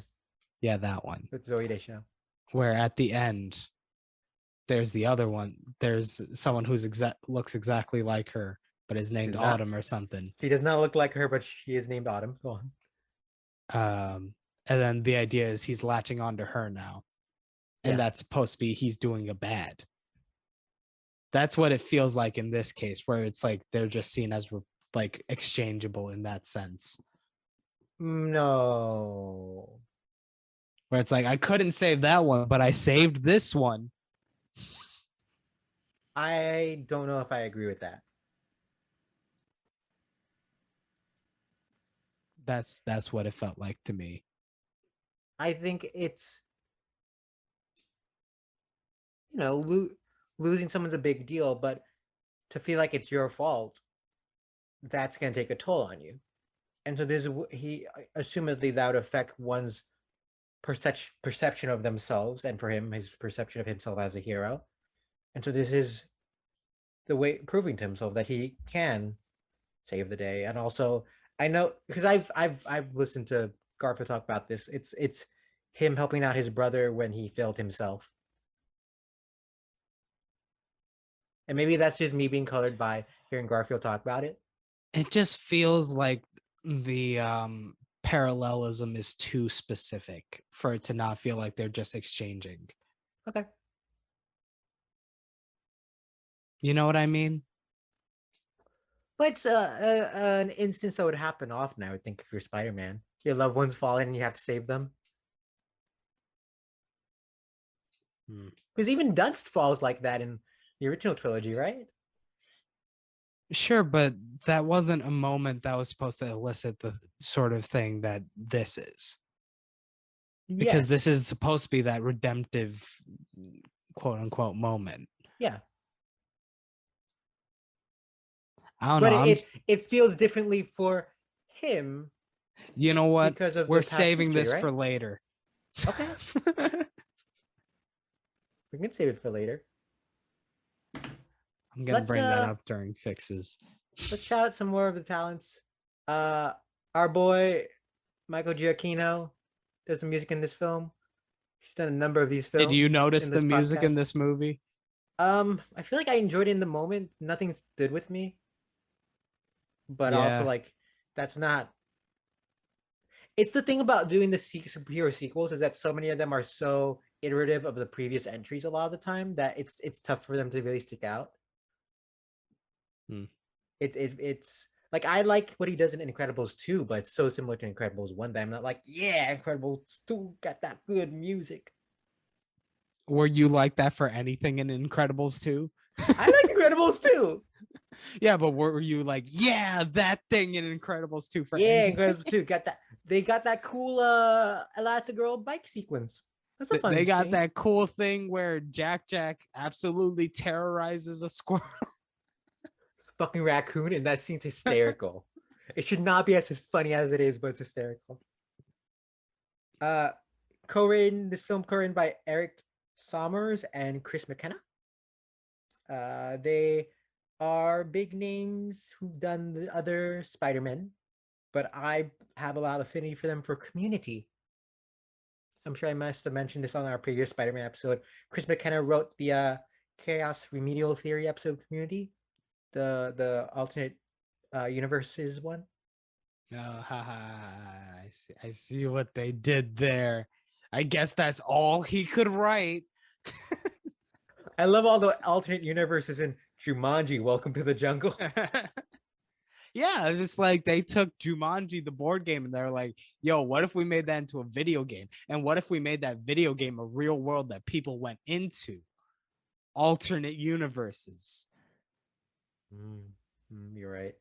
Yeah, that one. with Zoe Deschanel. Where at the end, there's the other one. There's someone who's looks exactly like her, but is named does not. Autumn or something. She does not look like her, but she is named Autumn. Go on. And then the idea is he's latching onto her now. And Yeah. that's supposed to be he's doing a bad. That's what it feels like in this case, where it's like they're just seen as like exchangeable in that sense. No. Where it's like, I couldn't save that one, but I saved this one. I don't know if I agree with that. That's what it felt like to me. I think it's, losing someone's a big deal, but to feel like it's your fault, that's going to take a toll on you. And so he assumedly that would affect one's perception of themselves, and for him, his perception of himself as a hero. And so this is the way proving to himself that he can save the day. And also, I know because I've listened to Garfield talk about this. It's him helping out his brother when he failed himself. And maybe that's just me being colored by hearing Garfield talk about it. It just feels like the parallelism is too specific for it to not feel like they're just exchanging. Okay. You know what I mean? But it's an instance that would happen often, I would think, if you're Spider-Man. Your loved one's falling and you have to save them. Because even Dunst falls like that in the original trilogy, right? Sure, but that wasn't a moment that was supposed to elicit the sort of thing that this is. Because this is supposed to be that redemptive, quote unquote, moment. Yeah. I don't know. But it feels differently for him. You know what? Because of we're saving this right? for later. Okay. We can save it for later. I'm gonna bring that up during fixes. Let's shout out some more of the talents. Our boy Michael Giacchino does the music in this film. He's done a number of these films. Did you notice the music in this movie? I feel like I enjoyed it in the moment. Nothing stood with me. But also, like, that's not. It's the thing about doing the superhero sequels is that so many of them are so iterative of the previous entries a lot of the time that it's tough for them to really stick out. It's like I like what he does in Incredibles 2, but it's so similar to Incredibles 1 that I'm not like, yeah, Incredibles 2 got that good music. Were you like that for anything in Incredibles 2? I like Incredibles 2. Yeah, but were you like, yeah, that thing in Incredibles 2 for anything? Incredibles 2 got that. They got that cool Elastigirl bike sequence. That's a fun They got that cool thing where Jack absolutely terrorizes a squirrel. Fucking raccoon, and that scene's hysterical. It should not be as funny as it is, but it's hysterical. This film co-written by Eric Sommers and Chris McKenna. They are big names who've done the other Spider-Men, but I have a lot of affinity for them for Community. I'm sure I must have mentioned this on our previous Spider-Man episode. Chris McKenna wrote the Chaos Remedial Theory episode of Community, the alternate universes one. I see what they did there. I guess that's all he could write. I love all the alternate universes in Jumanji, Welcome to the Jungle. Yeah, it's just like they took Jumanji, the board game, and they're like, yo, what if we made that into a video game? And what if we made that video game a real world that people went into? Alternate universes. You're right.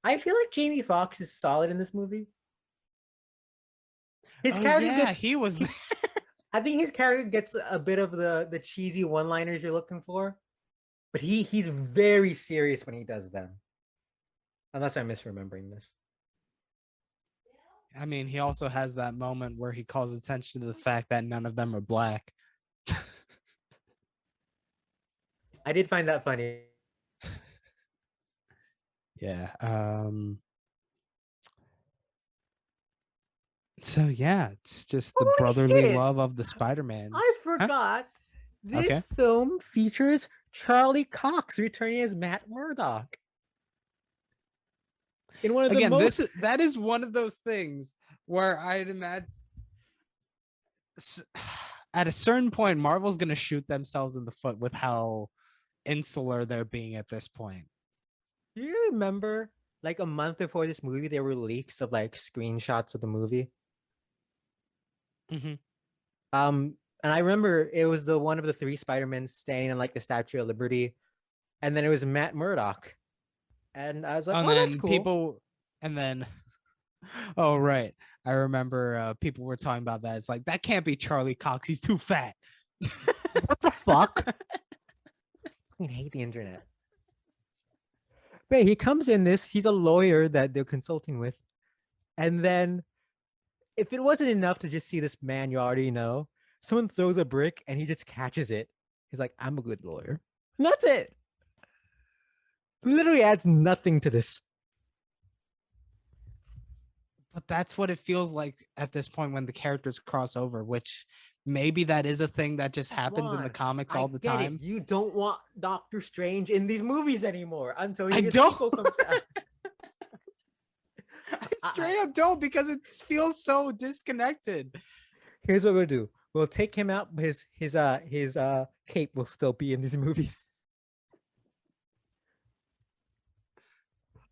I feel like Jamie Foxx is solid in this movie. His character he was there. I think his character gets a bit of the cheesy one-liners you're looking for, but he's very serious when he does them. Unless I'm misremembering this. I mean, he also has that moment where he calls attention to the fact that none of them are black. I did find that funny. Yeah. So yeah, it's just the Holy brotherly shit! love of the I Spider-Mans. Huh? forgot. This Okay. film features Charlie Cox returning as Matt Murdock in one of the Again, most. that is one of those things where I'd imagine at a certain point, Marvel's gonna shoot themselves in the foot with how insular they're being at this point. Do you remember, like a month before this movie, there were leaks of like screenshots of the movie? Mm-hmm. And I remember it was the one of the three Spider-Men staying in like the Statue of Liberty, and then it was Matt Murdock, and I was like, And "Oh, that's then cool." people, and then, oh right, I remember people were talking about that. It's like that can't be Charlie Cox. He's too fat. What the fuck? I hate the internet. But he comes in this. He's a lawyer that they're consulting with, and then if it wasn't enough to just see this man you already know, someone throws a brick and he just catches it. He's like, "I'm a good lawyer," and that's it. Literally adds nothing to this. But that's what it feels like at this point when the characters cross over, which maybe that is a thing that just happens in the comics all the time. It. You don't want Doctor Strange in these movies anymore until I his don't. sequel comes out. I straight up don't, because it feels so disconnected. Here's what we'll do. We'll take him out. His cape will still be in these movies.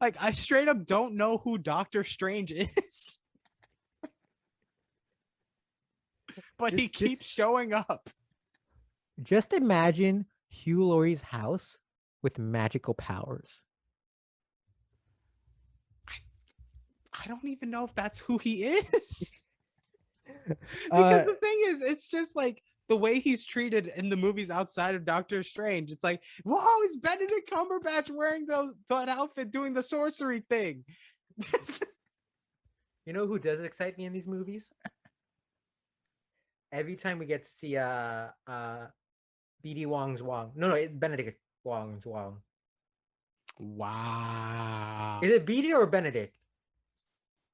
Like, I straight up don't know who Doctor Strange is. But he keeps showing up. Just imagine Hugh Laurie's house with magical powers. I don't even know if that's who he is. Because the thing is, it's just like the way he's treated in the movies outside of Doctor Strange. It's like, whoa, it's Benedict Cumberbatch wearing that outfit doing the sorcery thing. You know who does excite me in these movies? Every time we get to see BD Wong's Wong. No, Benedict Wong's Wong. Wow. Is it BD or Benedict?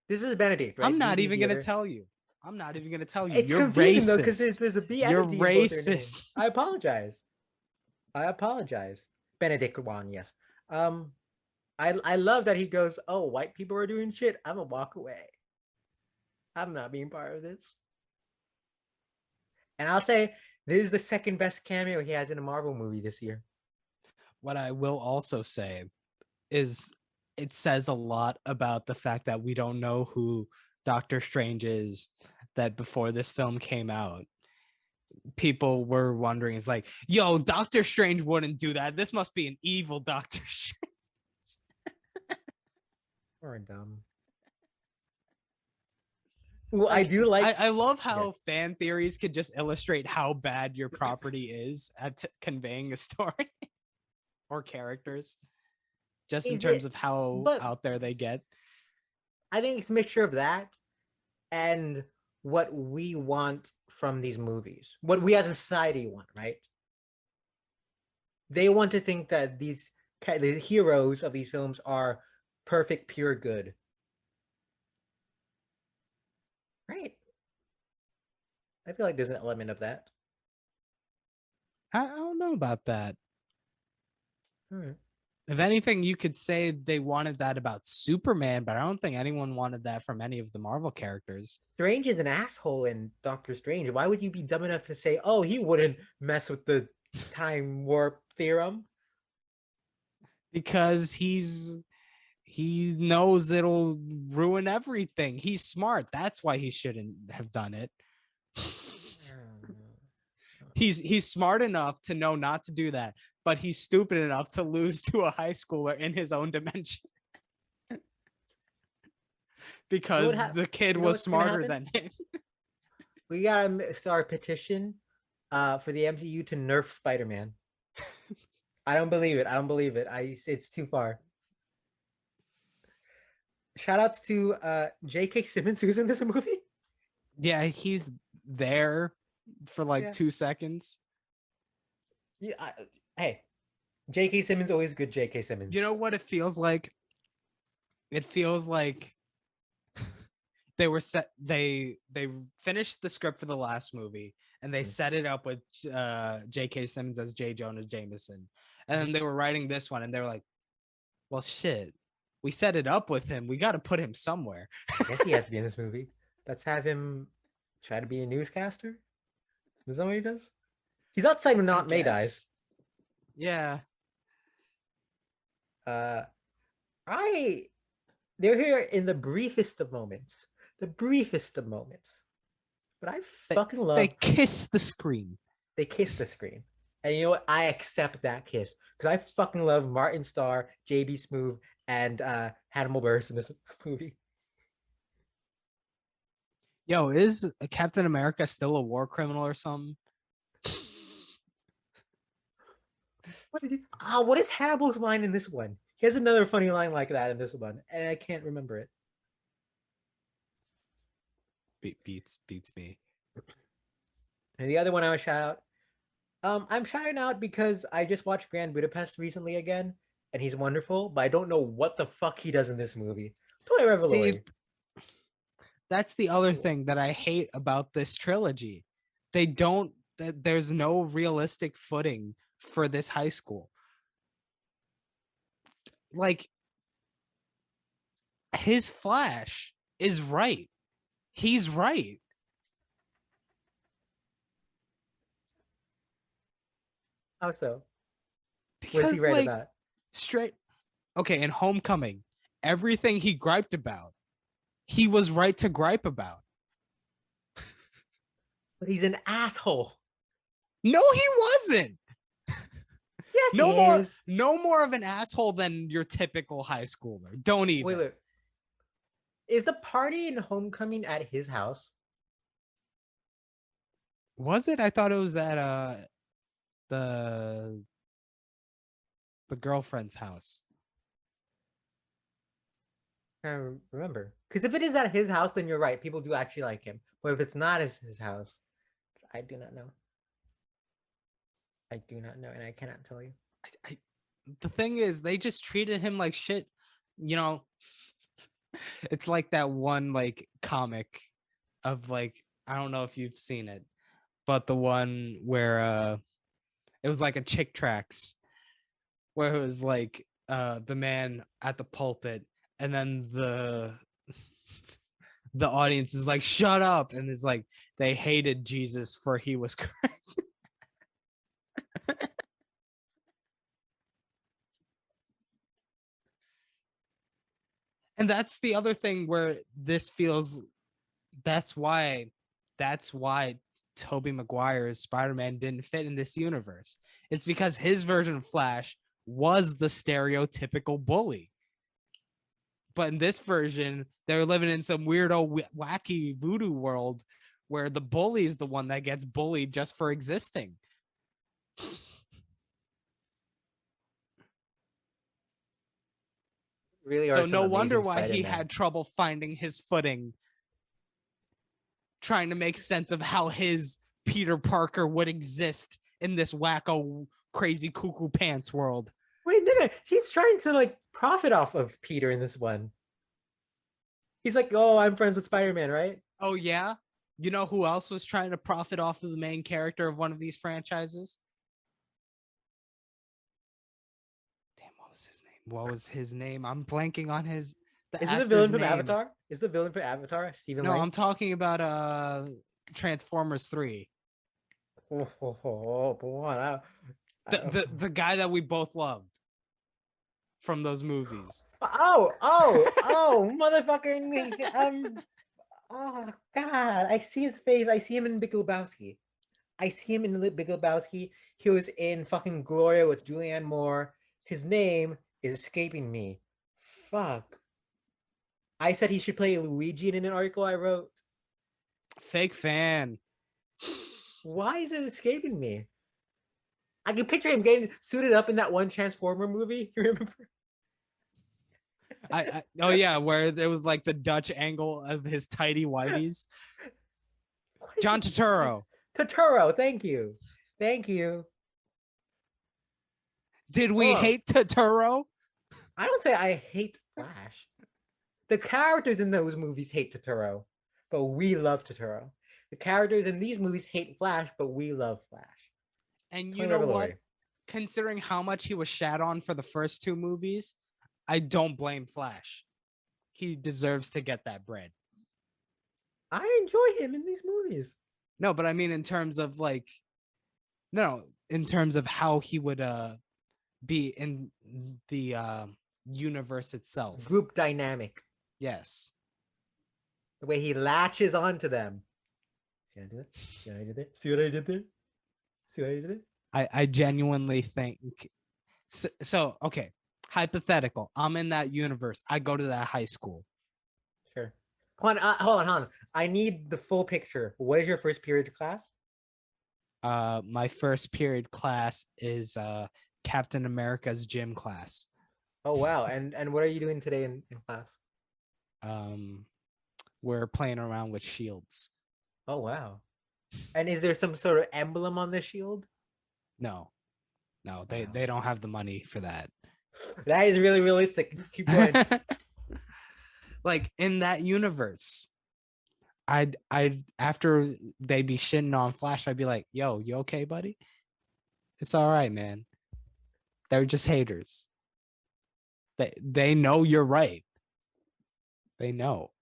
This is Benedict, right? I'm not even going to tell you. I'm not even going to tell you. It's You're confusing racist. though, because there's a B and You're a D in both their names. racist. I apologize. Benedict Wong, yes. I love that he goes, "Oh, white people are doing shit. I'm gonna walk away. I'm not being part of this." And I'll say this is the second best cameo he has in a Marvel movie this year. What I will also say is it says a lot about the fact that we don't know who Doctor Strange is, that before this film came out, people were wondering, it's like, yo, Doctor Strange wouldn't do that. This must be an evil Doctor Strange. Or dumb. Well, like, I do like. I love how fan theories could just illustrate how bad your property is at conveying a story or characters, just in terms of how out there they get. I think it's a mixture of that and what we want from these movies, what we as a society want, right? They want to think that the heroes of these films are perfect, pure good. Right. I feel like there's an element of that. I don't know about that. Hmm. If anything, you could say they wanted that about Superman, but I don't think anyone wanted that from any of the Marvel characters. Strange is an asshole in Doctor Strange. Why would you be dumb enough to say, "Oh, he wouldn't mess with the time warp theorem"? Because he knows it'll ruin everything. He's smart. That's why he shouldn't have done it. He's smart enough to know not to do that, but he's stupid enough to lose to a high schooler in his own dimension. Because the kid was smarter than him. We gotta start a petition for the MCU to nerf Spider-Man. I don't believe it. It's too far. Shout outs to J.K. Simmons, who's in this movie. Yeah, he's there for like 2 seconds. Yeah, hey, J.K. Simmons always good. J.K. Simmons. You know what it feels like? It feels like they were set. They finished the script for the last movie, and they set it up with J.K. Simmons as J. Jonah Jameson, and then they were writing this one, and they were like, "Well, shit, we set it up with him. We got to put him somewhere." I guess he has to be in this movie. Let's have him try to be a newscaster. Is that what he does? He's outside when Aunt May dies. Yeah. They're here in the briefest of moments. The briefest of moments. But I fucking love. They kiss the screen. They kiss the screen. And you know what? I accept that kiss because I fucking love Martin Starr, JB Smoove, and Hannibal Buress in this movie. Yo, is Captain America still a war criminal or something? What is Hannibal's line in this one? He has another funny line like that in this one, and I can't remember it. Beats me. And the other one I would shout out. I'm shouting out because I just watched Grand Budapest recently again, and he's wonderful, but I don't know what the fuck he does in this movie. See, that's the other thing that I hate about this trilogy. There's no realistic footing for this high school. Like, his Flash is right. He's right. How so? Because, what is he right about? Okay, in Homecoming, everything he griped about, he was right to gripe about. But he's an asshole. No, he wasn't. Yes, no more of an asshole than your typical high schooler. Don't even. Wait. Is the party in Homecoming at his house? Was it? I thought it was at the girlfriend's house. I can't remember. Because if it is at his house, then you're right. People do actually like him. But if it's not his house, I do not know. I do not know, and I cannot tell you. The thing is, they just treated him like shit. You know, it's like that one like comic of like, I don't know if you've seen it, but the one where it was like a Chick Tracks, where it was like the man at the pulpit, and then the audience is like, shut up, and it's like they hated Jesus for he was correct. And that's the other thing where this feels, that's why Tobey Maguire's Spider-Man didn't fit in this universe. It's because his version of Flash was the stereotypical bully. But in this version, they're living in some weirdo, wacky voodoo world where the bully is the one that gets bullied just for existing. Really, so no wonder why he had trouble finding his footing, trying to make sense of how his Peter Parker would exist in this wacko, crazy, cuckoo pants world. Wait, no, he's trying to like profit off of Peter in this one. He's like, oh, I'm friends with Spider-Man, right? Oh, yeah? You know who else was trying to profit off of the main character of one of these franchises? What was his name? I'm blanking on his. Isn't the villain from Avatar? Is the villain from Avatar Stephen? No, I'm talking about Transformers 3. Oh boy, the guy that we both loved from those movies. Oh, motherfucker! Oh God, I see his face. I see him in Big Lebowski. Big Lebowski. He was in fucking Gloria with Julianne Moore. His name is escaping me. Fuck. I said he should play Luigi in an article I wrote. Fake fan. Why is it escaping me? I can picture him getting suited up in that one Transformer movie. You remember? Oh yeah, where there was like the Dutch angle of his tidy whiteys. John Turturro. Turturro, thank you. Did we Oh. hate Totoro? I don't say I hate Flash. The characters in those movies hate Totoro, but we love Totoro. The characters in these movies hate Flash, but we love Flash. And Tony you know what? Revelori. Considering how much he was shat on for the first two movies, I don't blame Flash. He deserves to get that bread. I enjoy him in these movies. No, but I mean in terms of like, no, in terms of how he would be in the universe itself. Group dynamic. Yes. The way he latches onto them. See what I did it? See what I did it? See what I did there? See what I did it? I genuinely think so. Okay, hypothetical. I'm in that universe. I go to that high school. Sure. Hold on. I need the full picture. What is your first period class? My first period class is Captain America's gym class. Oh wow. And what are you doing today in class? We're playing around with shields. Oh wow. And is there some sort of emblem on the shield? No, they don't have the money for that. That is really realistic. Keep going. Like in that universe, I'd after they be shitting on Flash, I'd be like, yo, you okay, buddy? It's all right, man. They're just haters. They know you're right. They know,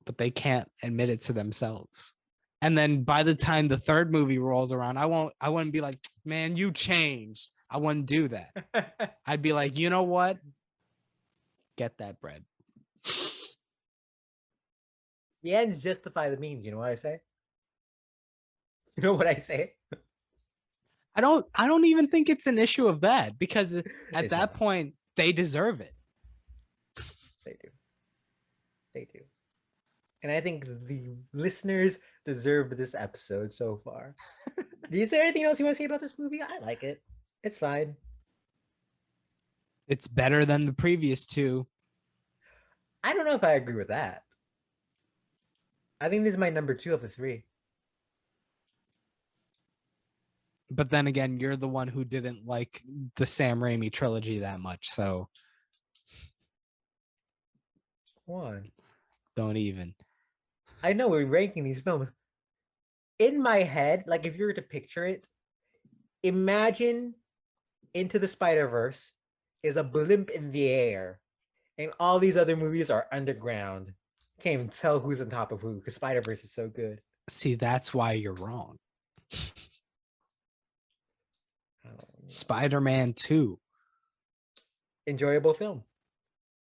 but they can't admit it to themselves. And then by the time the third movie rolls around, I wouldn't be like, man, you changed. I wouldn't do that. I'd be like, you know what? Get that bread. The ends justify the means. You know what I say? You know what I say? I don't even think it's an issue of that, because at It's that not. point they deserve it. They do. They do. And I think the listeners deserve this episode so far. Is there anything else you want to say about this movie? I like it. It's fine. It's better than the previous two. I don't know if I agree with that. I think this is my number 2 of the 3. But then again, you're the one who didn't like the Sam Raimi trilogy that much, so One. don't even. I know we're ranking these films. In my head, like if you were to picture it, imagine Into the Spider-Verse is a blimp in the air, and all these other movies are underground. Can't even tell who's on top of who because Spider-Verse is so good. See, that's why you're wrong. Spider-Man 2, Enjoyable film.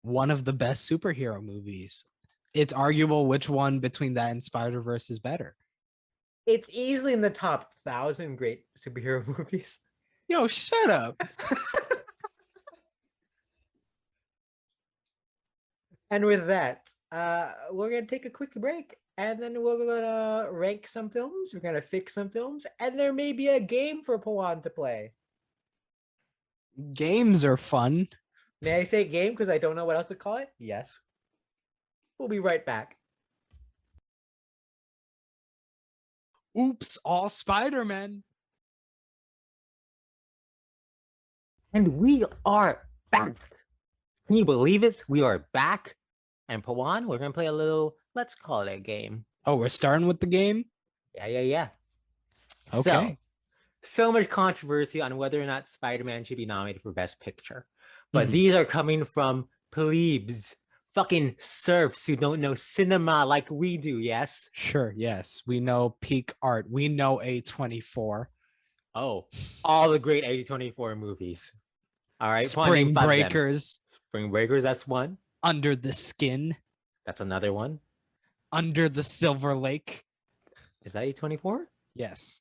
one of the best superhero movies. It's arguable which one between that and Spider-Verse is better. It's easily in the top 1,000 great superhero movies. Yo, shut up. And with that, we're gonna take a quick break, and then we're gonna rank some films. We're gonna fix some films, and there may be a game for Pawan to play. Games are fun. May I say game because I don't know what else to call it? Yes. We'll be right back. Oops, all Spider-Man. And we are back. Can you believe it? We are back. And Pawan, we're gonna play a little, let's call it a game. Oh, we're starting with the game? Yeah. Okay. So much controversy on whether or not Spider-Man should be nominated for Best Picture. But Mhm. these are coming from plebes, fucking serfs who don't know cinema like we do, yes? Sure, yes. We know peak art. We know A24. Oh, all the great A24 movies. All right. Pawan, Spring name 5 of them. Breakers. Spring Breakers, that's one. Under the Skin. That's another one. Under the Silver Lake. Is that A24? Yes.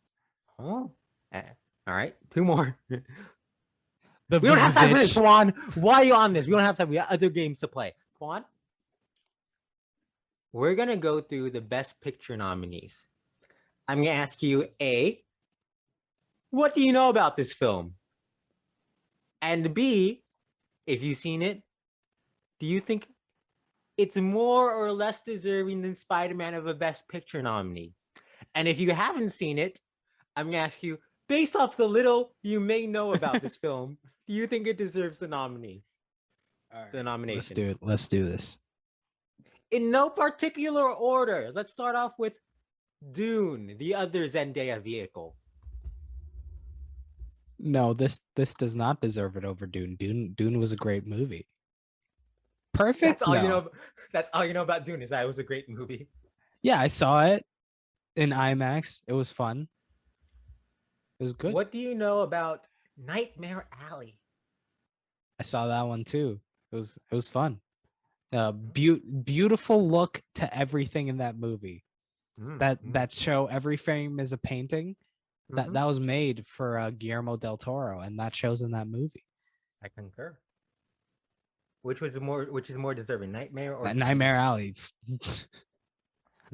Oh. All right. 2 more. The We don't have time for Vivitch. this, Pawan. Why are you on this? We don't have time. We have other games to play. Pawan? We're going to go through the Best Picture nominees. I'm going to ask you, A, what do you know about this film? And B, if you've seen it, do you think it's more or less deserving than Spider-Man of a Best Picture nominee? And if you haven't seen it, I'm going to ask you, based off the little you may know about this film, do you think it deserves the All right, the nomination? let's do it. Let's do this. In no particular order. Let's start off with Dune, the other Zendaya vehicle. No, this does not deserve it over Dune. Dune was a great movie. Perfect. That's all no. you know. That's all you know about Dune is that it was a great movie. Yeah, I saw it in IMAX. It was fun. It was good. What do you know about Nightmare Alley? I saw that one too. It was fun. Beautiful look to everything in that movie. That show, every frame is a painting. That was made for Guillermo del Toro, and that shows in that movie. I concur. Which is more deserving, Nightmare or Nightmare Alley?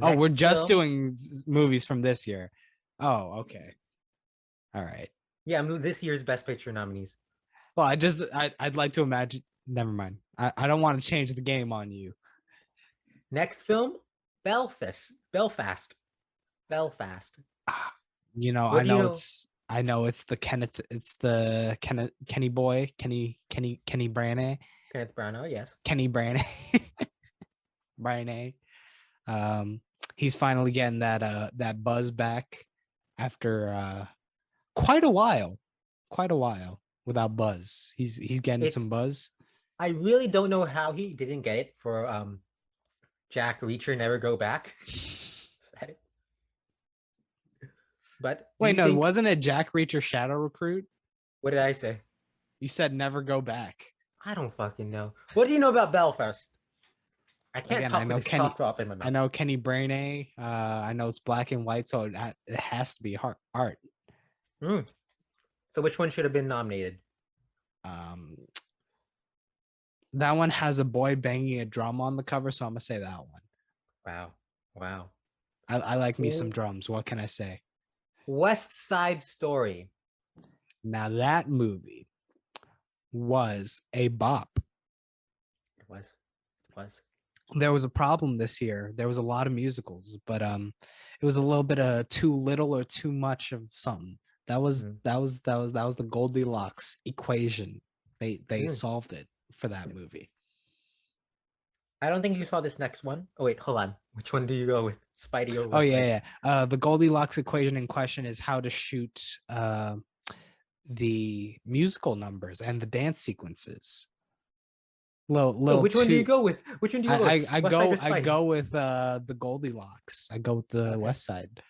Oh, we're just doing movies from this year. Oh, okay. All right. Yeah, this year's Best Picture nominees. Well, I'd like to imagine. Never mind. I don't want to change the game on you. Next film, Belfast. You know, What I know it's the Kenny boy, Kenny Branagh. Kenneth Branagh, yes. Kenny Branagh. Branagh. He's finally getting that buzz back after quite a while without buzz. He's getting some buzz. I really don't know how he didn't get it for Jack Reacher Never Go Back. But wait, no, wasn't it Jack Reacher Shadow Recruit? What did I say? You said Never Go Back. I don't fucking know. What do you know about Belfast? I can't talk with this cough drop in my mouth. I know Kenny Branagh. I know it's black and white, so it has to be art. So which one should have been nominated? That one has a boy banging a drum on the cover, so I'm gonna say that one. Wow. I like me some drums. What can I say? West Side Story. Now that movie was a bop. It was. There was a problem this year. There was a lot of musicals, but it was a little bit of too little or too much of something. That was the Goldilocks equation. They solved it for that movie. I don't think you saw this next one. Oh wait, hold on. Which one do you go with? Spidey or West Oh yeah. The Goldilocks equation in question is how to shoot the musical numbers and the dance sequences. Which one do you go with? I go with the Goldilocks. I go with the West Side.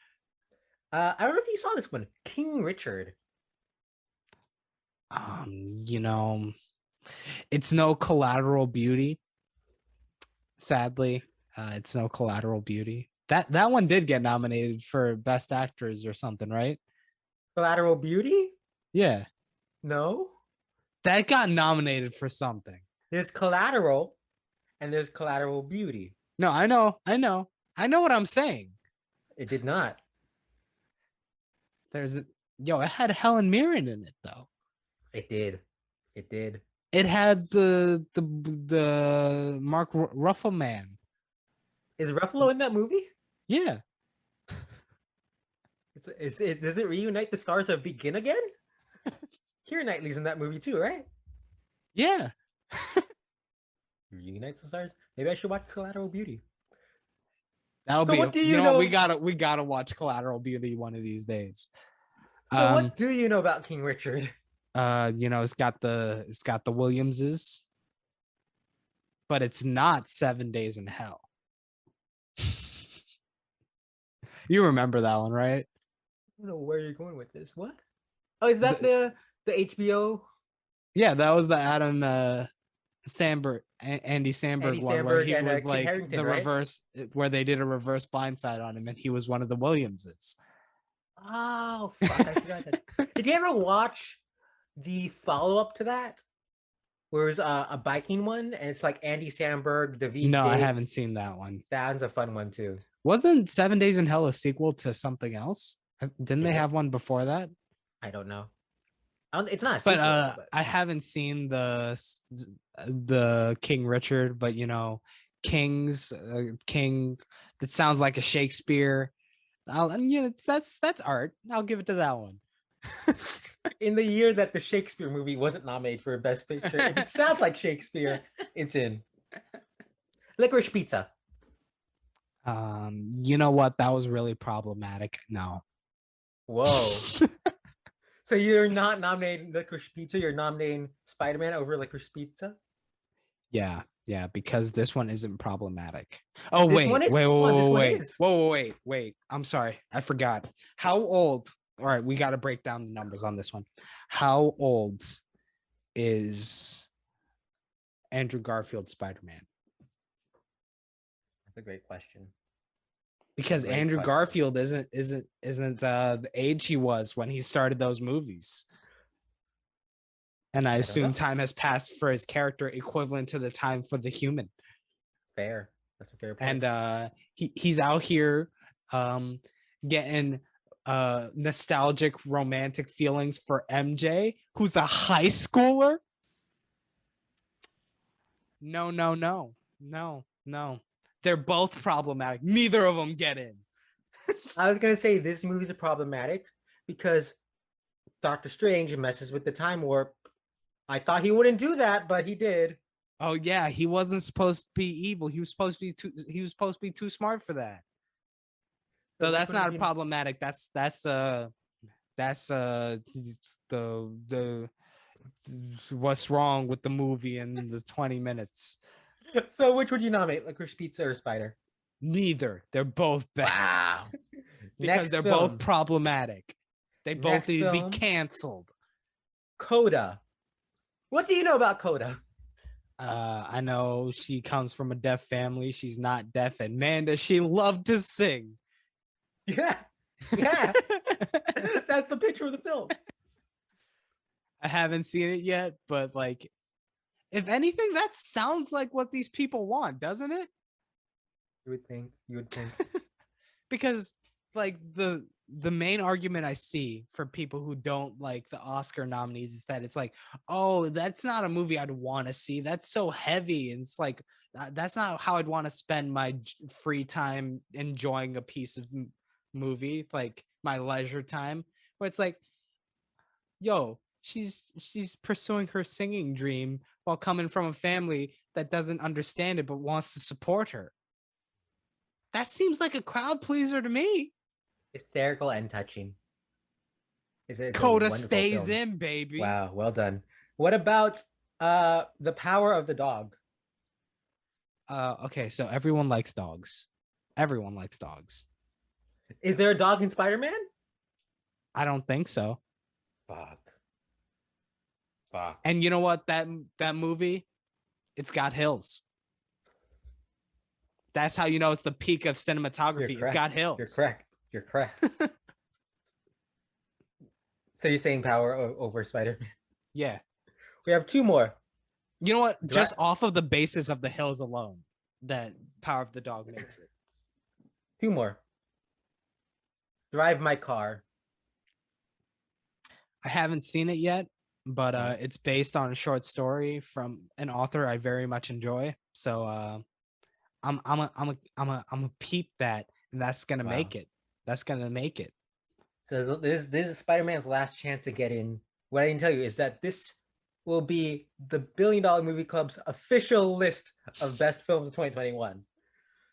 I don't know if you saw this one, King Richard. You know, it's no Collateral Beauty. Sadly, it's no Collateral Beauty. That one did get nominated for Best Actors or something, right? Collateral Beauty? Yeah. No. That got nominated for something. There's Collateral and there's Collateral Beauty. No, I know what I'm saying. It did not. It had Helen Mirren in it though. It did. It had the Mark Ruffalo man. Is Ruffalo in that movie? Yeah. Does it reunite the stars of Begin Again? Keira Knightley's in that movie too, right? Yeah. Reunites the stars. Maybe I should watch Collateral Beauty. That'll be. What do you know? We gotta watch Collateral Beauty one of these days. So what do you know about King Richard? It's got the Williamses, but it's not 7 Days in Hell. You remember that one, right? I don't know where you're going with this. What? Oh, is that the HBO? Yeah, that was the Adam Samberg, Andy Samberg one, where he was like the reverse, where they did a reverse blindside on him, and he was one of the Williamses. Oh, fuck! I forgot that. Did you ever watch the follow-up to that? Where it was a biking one, and it's like Andy Samberg, David. No, I haven't seen that one. That one's a fun one too. Wasn't 7 Days in Hell a sequel to something else? Didn't they have one before that? I don't know. It's not a sequel, but I haven't seen the King Richard, but King that sounds like a Shakespeare. That's art. I'll give it to that one. In the year that the Shakespeare movie wasn't nominated for Best Picture, if it sounds like Shakespeare, it's in. Licorice Pizza. You know what? That was really problematic. No. Whoa. So you're not nominating Licorice Pizza, you're nominating Spider-Man over Licorice Pizza? Yeah, because this one isn't problematic. Oh, This one is. This one is. wait. I'm sorry. I forgot. How old? All right, we got to break down the numbers on this one. How old is Andrew Garfield Spider-Man? That's a great question. Because Andrew Garfield isn't the age he was when he started those movies. And I assume time has passed for his character equivalent to the time for the human. Fair. That's a fair point. And he's out here getting nostalgic romantic feelings for MJ, who's a high schooler. No. They're both problematic. Neither of them get in. I was going to say this movie is problematic because Doctor Strange messes with the time warp. I thought he wouldn't do that, but he did. Oh yeah, he wasn't supposed to be evil. He was supposed to be too smart for that. So that's not problematic. That's the what's wrong with the movie in the 20 minutes. So which would you nominate, Licorice Pizza or Spider? Neither. They're both bad. Wow. Because they're both problematic. They both need to be canceled. Coda. What do you know about Coda? I know she comes from a deaf family. She's not deaf, and man, does she love to sing. Yeah. That's the picture of the film. I haven't seen it yet, but like, if anything, that sounds like what these people want, doesn't it? You would think. Because like the main argument I see for people who don't like the Oscar nominees is that it's like, oh, that's not a movie I'd want to see. That's so heavy. And it's like, that's not how I'd want to spend my free time enjoying a piece of movie, like my leisure time, where it's like, yo, she's pursuing her singing dream while coming from a family that doesn't understand it but wants to support her. That seems like a crowd pleaser to me. Hysterical and touching. Coda stays in, baby. Wow, well done. What about The Power of the Dog? Okay, so everyone likes dogs. Everyone likes dogs. Is there a dog in Spider-Man? I don't think so. Fuck. And you know what? That movie, it's got hills. That's how you know it's the peak of cinematography. It's got hills. You're correct. So you're saying Power over Spider-Man? Yeah. We have two more. You know what? Just off of the basis of the hills alone, that Power of the Dog makes it. Two more. Drive My Car. I haven't seen it yet, but it's based on a short story from an author I very much enjoy. So I'm a peep that, and that's gonna make it. That's gonna make it. So this is Spider-Man's last chance to get in. What I can tell you is that this will be the $1 Billion Movie Club's official list of best films of 2021.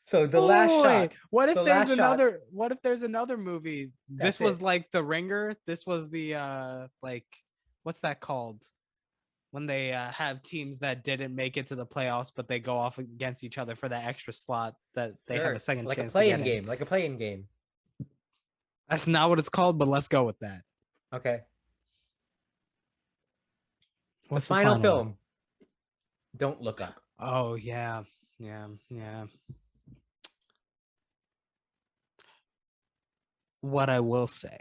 So the last shot. What if there's another? What if there's another movie? This was like The Ringer. This was the like, what's that called? When they have teams that didn't make it to the playoffs, but they go off against each other for that extra slot that they have a second chance. Like a playing game. That's not what it's called, but let's go with that. Okay. What's the final film? Don't Look Up. Oh yeah. What I will say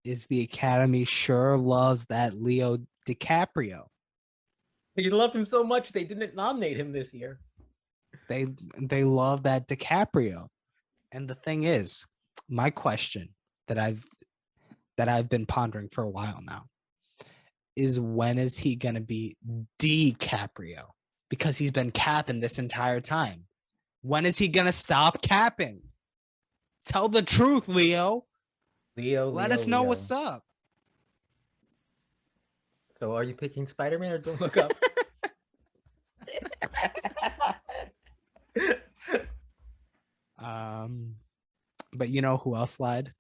is the Academy sure loves that Leo DiCaprio. They loved him so much they didn't nominate him this year. They love that DiCaprio. And the thing is, my question that I've been pondering for a while now is, when is he gonna be DiCaprio? Because he's been capping this entire time. When is he gonna stop capping? Tell the truth, Leo. Let us know what's up. So are you picking Spider-Man or Don't Look Up? But you know who else lied?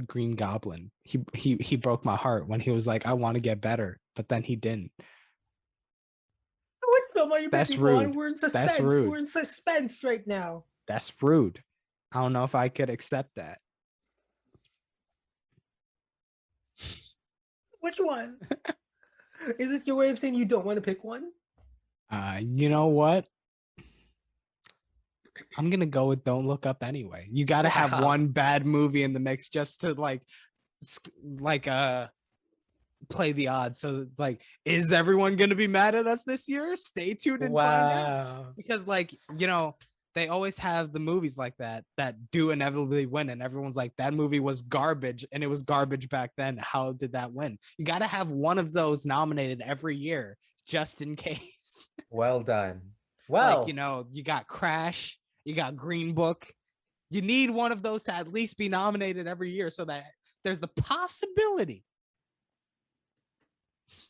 Green Goblin. He broke my heart when he was like, I want to get better, but then he didn't. What film are you That's picking on? rude. We're in suspense. That's rude. We're in suspense right now. That's rude. I don't know if I could accept that. Which one? Is this your way of saying you don't want to pick one? You know what? I'm gonna go with Don't Look Up anyway. You got to have one bad movie in the mix just to play the odds. So like, is everyone gonna be mad at us this year? Stay tuned and find out. Because they always have the movies like that do inevitably win, and everyone's like, that movie was garbage, and it was garbage back then. How did that win? You got to have one of those nominated every year just in case. Well done. Well, you got Crash, you got Green Book. You need one of those to at least be nominated every year so that there's the possibility.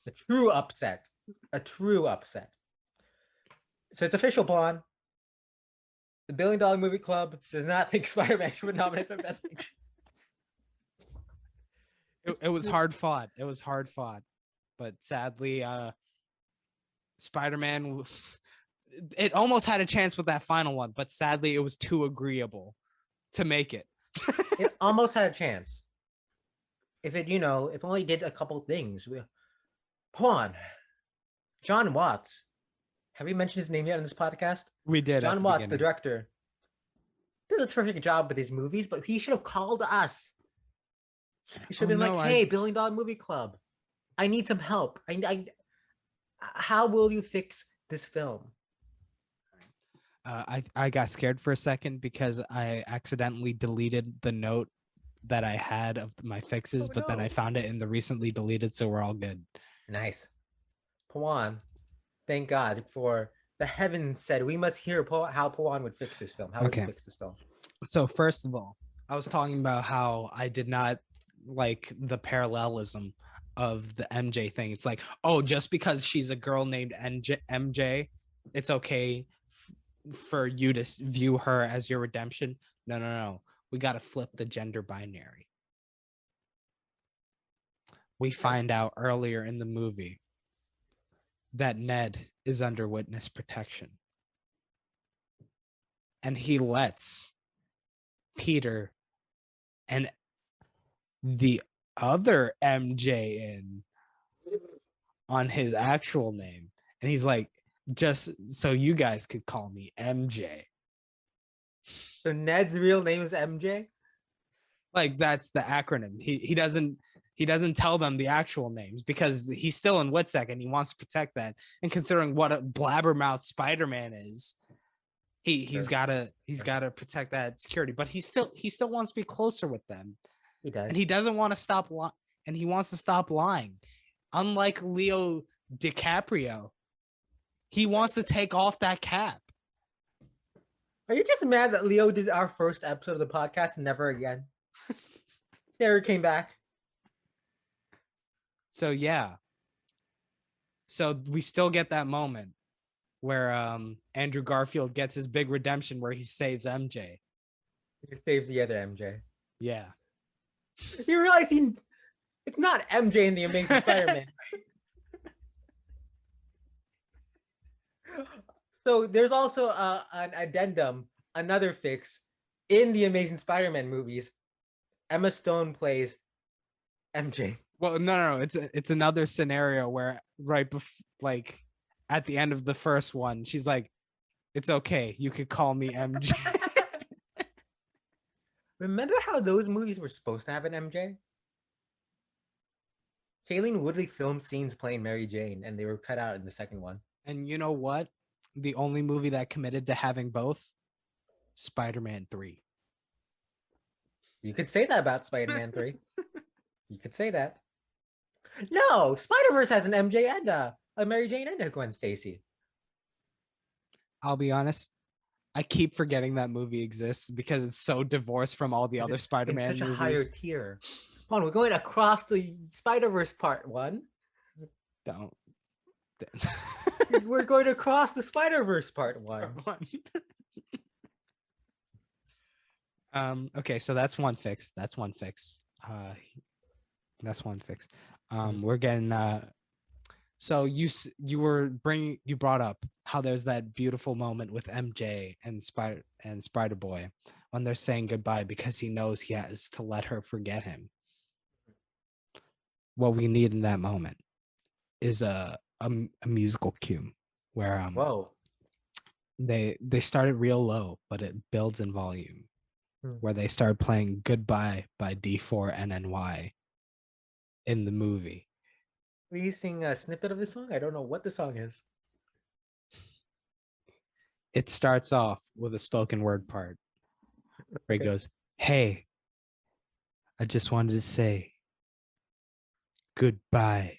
A true upset. So it's official, Pawan. The $1 Billion Movie Club does not think Spider-Man should be nominated for Best Picture. It was hard fought. But sadly, Spider-Man, it almost had a chance with that final one, but sadly, it was too agreeable to make it. It almost had a chance. If it only did a couple things. Pawan, John Watts. Have we mentioned his name yet in this podcast? We did. John Watts, the director, does a terrific job with his movies, but he should have called us. He should have been hey, $1 Billion Movie Club, I need some help. How will you fix this film? I got scared for a second because I accidentally deleted the note that I had of my fixes, but then I found it in the recently deleted, so we're all good. Nice. Pawan, thank God for the heavens said we must hear how Pawan would fix this film. How would he fix this film? So first of all, I was talking about how I did not like the parallelism of the MJ thing. It's like, oh, just because she's a girl named MJ, it's okay for you to view her as your redemption. No. We got to flip the gender binary. We find out earlier in the movie that Ned is under witness protection. And he lets Peter and the other MJ in on his actual name. And he's like, just so you guys could call me MJ. So Ned's real name is MJ? Like, that's the acronym. He doesn't tell them the actual names because he's still in WITSEC and he wants to protect that. And considering what a blabbermouth Spider-Man is, he's gotta protect that security. But he still wants to be closer with them. He does. And he doesn't want to stop and he wants to stop lying. Unlike Leo DiCaprio, he wants to take off that cap. Are you just mad that Leo did our first episode of the podcast and never again? Never came back. So yeah. So we still get that moment where Andrew Garfield gets his big redemption where he saves MJ. He saves the other MJ. Yeah. You realize it's not MJ in the Amazing Spider-Man. So there's also an addendum, another fix in the Amazing Spider-Man movies. Emma Stone plays MJ. Well, no. It's another scenario where at the end of the first one, she's like, "It's okay, you could call me MJ." Remember how those movies were supposed to have an MJ? Shailene Woodley filmed scenes playing Mary Jane, and they were cut out in the second one. And you know what? The only movie that committed to having both, Spider-Man 3. You could say that about Spider-Man 3. You could say that. No, Spider-Verse has an MJ and a Mary Jane and a Gwen Stacy. I'll be honest, I keep forgetting that movie exists because it's so divorced from all the other in Spider-Man such a movies. higher tier. Hold on, we're going across the Spider-Verse part 1. Don't. We're going across the Spider-Verse part 1. Okay, so that's one fix. That's one fix. That's one fix. We're getting so you brought up how there's that beautiful moment with MJ and Spider Boy when they're saying goodbye because he knows he has to let her forget him. What we need in that moment is a musical cue where Whoa. they started real low, but it builds in volume. Where they started playing Goodbye by D4NNY in the movie. Are you sing a snippet of the song? I don't know what the song is. It starts off with a spoken word part where he goes, "Hey, I just wanted to say goodbye.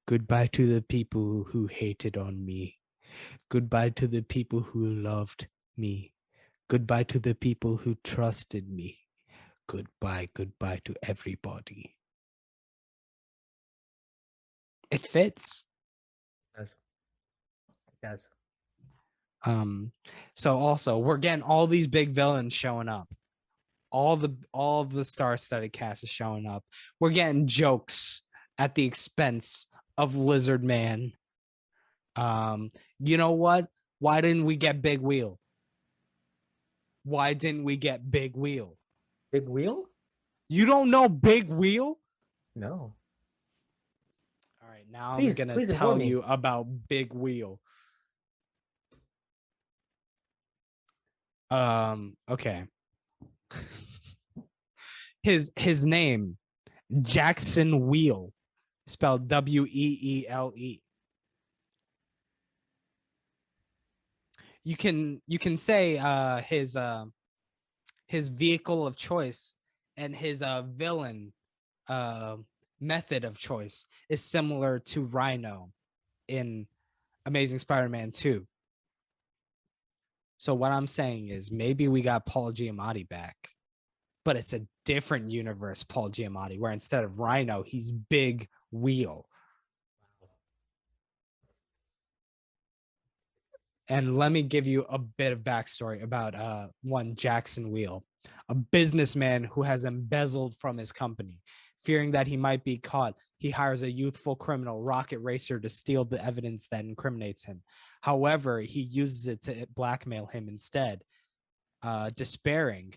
Goodbye to the people who hated on me. Goodbye to the people who loved me. Goodbye to the people who trusted me. Goodbye, goodbye to everybody." It fits. It does. So also we're getting all these big villains showing up. All the star-studded cast is showing up. We're getting jokes at the expense of Lizard Man. You know what? Why didn't we get Big Wheel? Why didn't we get Big Wheel? Big Wheel? You don't know Big Wheel? No. All right, now Please, I'm gonna please tell inform me. you about Big Wheel. Okay. His name, Jackson Wheel, spelled Weele. You can say his vehicle of choice and his villain method of choice is similar to Rhino in Amazing Spider-Man 2. So what I'm saying is maybe we got Paul Giamatti back, but it's a different universe Paul Giamatti, where instead of Rhino, he's Big Wheel. And let me give you a bit of backstory about one Jackson Wheel, a businessman who has embezzled from his company. Fearing that he might be caught, he hires a youthful criminal, Rocket Racer, to steal the evidence that incriminates him. However, he uses it to blackmail him instead. Despairing.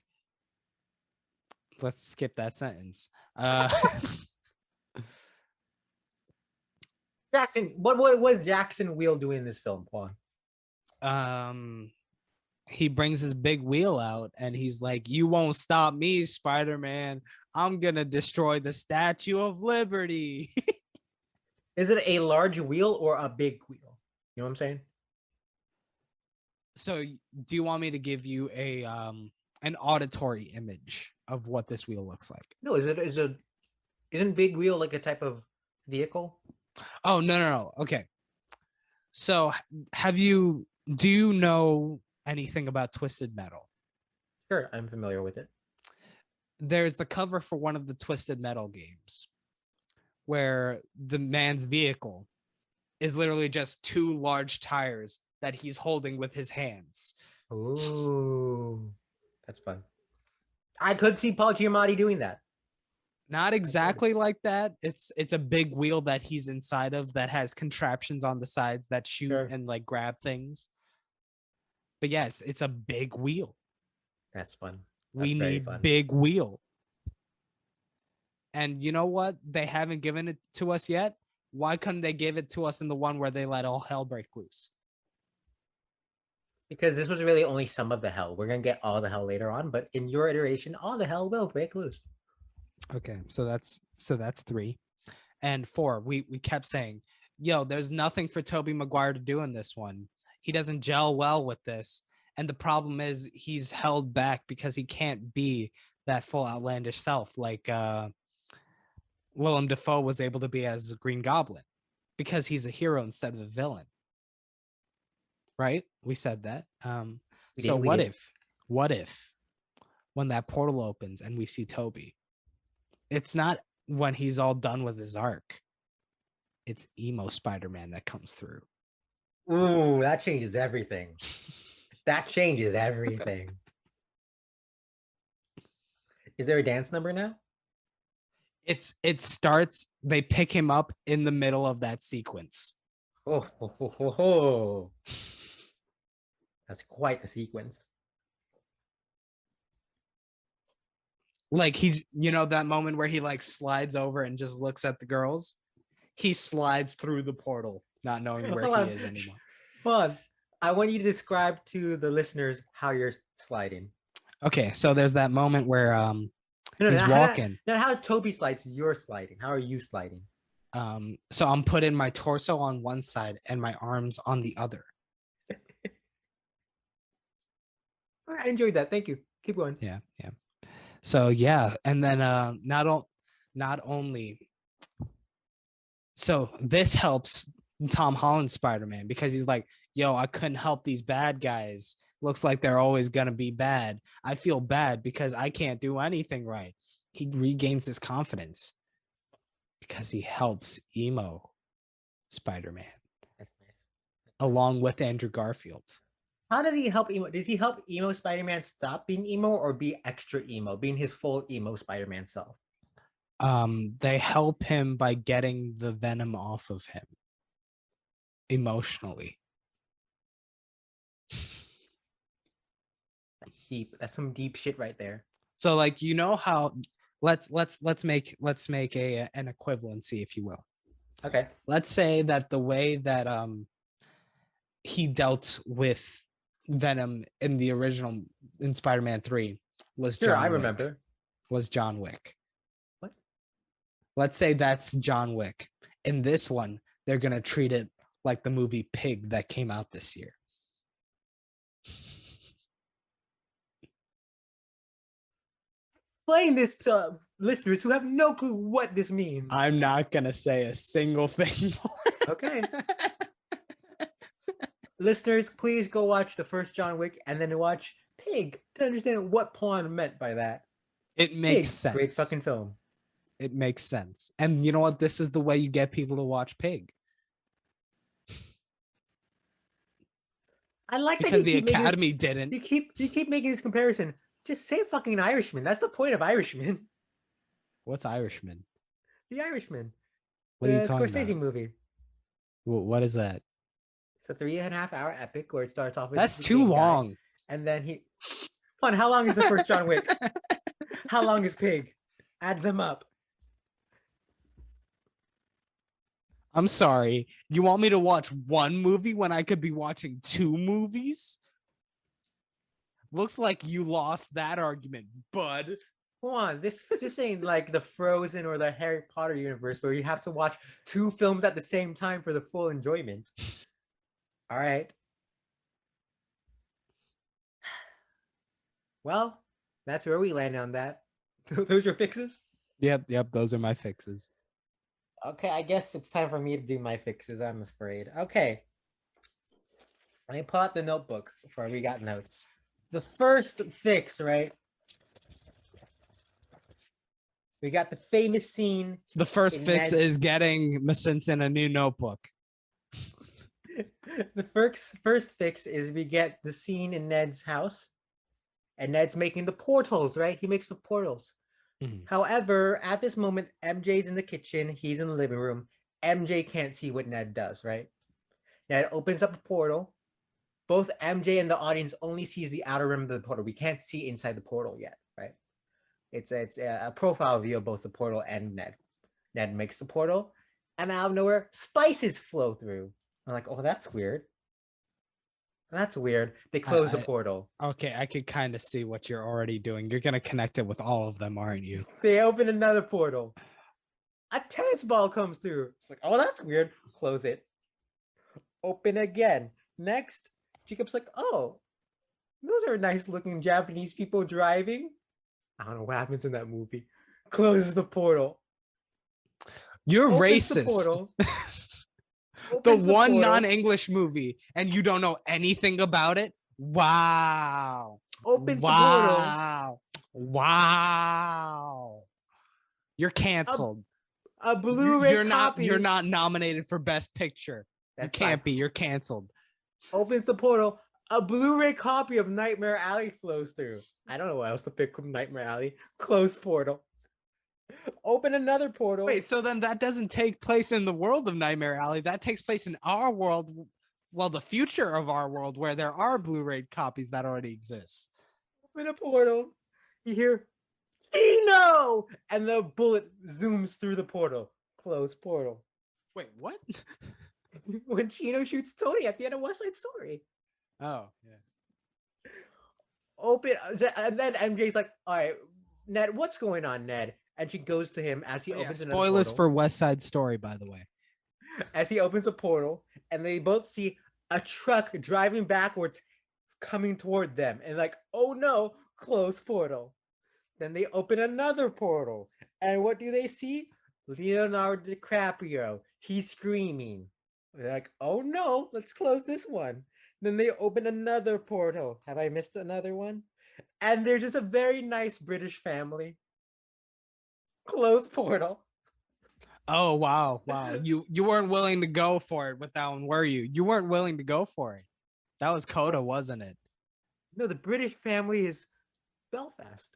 Let's skip that sentence. Jackson, what was Jackson Wheel doing in this film, Juan? He brings his big wheel out and he's like, "You won't stop me, Spider-Man. I'm gonna destroy the Statue of Liberty." Is it a large wheel or a big wheel? You know what I'm saying? So do you want me to give you a an auditory image of what this wheel looks like? No, isn't big wheel like a type of vehicle? Oh, no. Okay. So do you know anything about Twisted Metal? Sure, I'm familiar with it. There's the cover for one of the Twisted Metal games where the man's vehicle is literally just two large tires that he's holding with his hands. Ooh, that's fun. I could see Paul Giamatti doing that. Not exactly like that. It's a big wheel that he's inside of that has contraptions on the sides that shoot and like grab things. But yes, it's a big wheel. That's fun. We need big wheel. And you know what? They haven't given it to us yet. Why couldn't they give it to us in the one where they let all hell break loose? Because this was really only some of the hell. We're gonna get all the hell later on, but in your iteration, all the hell will break loose. Okay, so that's 3. And 4, we kept saying, yo, there's nothing for Tobey Maguire to do in this one. He doesn't gel well with this. And the problem is he's held back because he can't be that full outlandish self like Willem Dafoe was able to be as a Green Goblin because he's a hero instead of a villain. right? We said that. We So did, we what did. if when that portal opens and we see Toby, it's not when he's all done with his arc. It's emo Spider-Man that comes through. Ooh, that changes everything. That changes everything. Is there a dance number now? It starts, they pick him up in the middle of that sequence. Oh, ho, ho, ho, ho. That's quite the sequence. Like he, that moment where he like slides over and just looks at the girls. He slides through the portal, not knowing where Hold he on. is anymore. Hold on. I want you to describe to the listeners how you're sliding. Okay, so there's that moment where he's walking. Not how Toby slides, you're sliding. How are you sliding? So I'm putting my torso on one side and my arms on the other. All right, I enjoyed that. Thank you. Keep going. Yeah. So yeah, and then not only so this helps Tom Holland Spider-Man because he's like, yo, I couldn't help these bad guys. Looks like they're always gonna be bad. I feel bad because I can't do anything right. He regains his confidence because he helps emo Spider-Man along with Andrew Garfield. How did he help emo? Does he help emo Spider-Man stop being emo or be extra emo, being his full emo Spider-Man self? They help him by getting the venom off of him emotionally. That's deep. That's some deep shit right there. So like, how let's make an equivalency, if you will. Okay. Let's say that the way that he dealt with Venom in the original in Spider-Man 3 was Sure, John I Wick. remember. Was John Wick. What? Let's say that's John Wick. In this one, they're gonna treat it like the movie Pig that came out this year. Explain this to listeners who have no clue what this means. I'm not gonna say a single thing more. Okay. Listeners, please go watch the first John Wick and then watch Pig to understand what Pawan meant by that. It makes Pig, sense. great fucking film. It makes sense. And you know what? This is the way you get people to watch Pig. I like because that the Academy didn't. You keep making this comparison. Just say fucking Irishman. That's the point of Irishman. What's Irishman? The Irishman. What are you talking Scorsese about? movie. What is that? It's a 3.5 hour epic where it starts off with That's too long. And then Hold on, how long is the first John Wick? How long is Pig? Add them up. I'm sorry. You want me to watch one movie when I could be watching two movies? Looks like you lost that argument, bud. Hold on, this ain't like the Frozen or the Harry Potter universe where you have to watch two films at the same time for the full enjoyment. All right. Well, that's where we land on that. Those are fixes? Yep, those are my fixes. Okay, I guess it's time for me to do my fixes, I'm afraid. Okay. Let me pull out the notebook before we got notes. The first fix, right? We got the famous scene. The first fix is getting Masinson a new notebook. The first fix is we get the scene in Ned's house. And Ned's making the portals, right? He makes the portals. Mhm. However, at this moment, MJ's in the kitchen. He's in the living room. MJ can't see what Ned does, right? Ned opens up a portal. Both MJ and the audience only sees the outer rim of the portal. We can't see inside the portal yet, right? It's a profile view of both the portal and Ned. Ned makes the portal, and out of nowhere, spices flow through. I'm like, oh, that's weird. That's weird. They close the portal. Okay, I could kind of see what you're already doing. You're going to connect it with all of them, aren't you? They open another portal. A tennis ball comes through. It's like, oh, that's weird. Close it. Open again. Next, Jacob's like, oh, those are nice looking Japanese people driving. I don't know what happens in that movie. Closes the portal. You're Opens racist. The Opens one portal, non-English movie, and you don't know anything about it. Wow. Opens the portal. Wow. Wow. You're canceled. A Blu-ray copy. You're not nominated for Best Picture. That's you can't fine. be. You're canceled. Opens the portal. A Blu-ray copy of Nightmare Alley flows through. I don't know what else to pick from Nightmare Alley. Close portal. Open another portal. Wait, so then that doesn't take place in the world of Nightmare Alley. That takes place in our world. Well, the future of our world, where there are Blu-ray copies that already exist. Open a portal. You hear Chino, and the bullet zooms through the portal. Close portal. Wait, what? When Chino shoots Tony at the end of West Side Story. Oh, yeah. Open, and then MJ's like, "All right, Ned, what's going on, Ned?" And she goes to him as he opens another spoilers portal. for West Side Story, by the way. As he opens a portal, and they both see a truck driving backwards coming toward them, and like, oh no, close portal. Then they open another portal, and what do they see? Leonardo DiCaprio. He's screaming. They're like, oh no, let's close this one. Then they open another portal. Have I missed another one? And they're just a very nice British family. Close portal. Oh, wow. You weren't willing to go for it with that one, were you? You weren't willing to go for it. That was Coda, wasn't it? No, the British family is Belfast.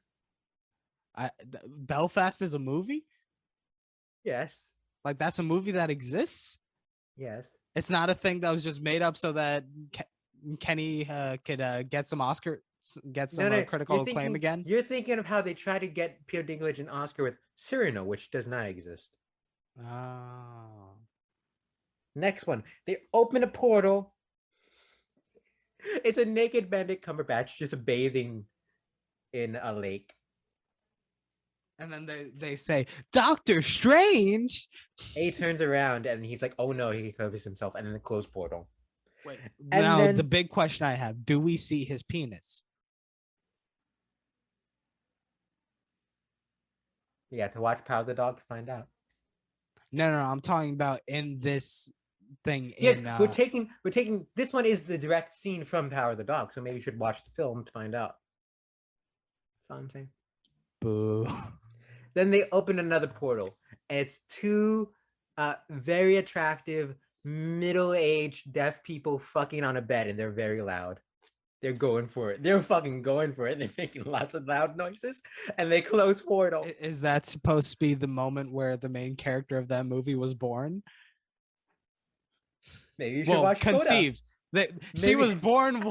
Belfast is a movie? Yes. Like, that's a movie that exists? Yes. It's not a thing that was just made up so that Kenny could get some critical acclaim again. You're thinking of how they try to get Peter Dinklage an Oscar with Cyrano, which does not exist. Oh. Next one. They open a portal. It's a naked Benedict Cumberbatch just bathing in a lake. And then they say, Doctor Strange. He turns around and he's like, oh no, he covers himself. And then the closed portal. Wait, and now then, the big question I have, do we see his penis? You have to watch Power of the Dog to find out. No, I'm talking about in this thing. Yes, we're taking this one is the direct scene from Power of the Dog, so maybe you should watch the film to find out. That's all I'm saying. Boo. Then they open another portal, and it's two very attractive middle-aged deaf people fucking on a bed, and they're very loud. They're going for it. They're fucking going for it. They're making lots of loud noises, and they close portal. Is that supposed to be the moment where the main character of that movie was born? Maybe you should watch conceived. She was born.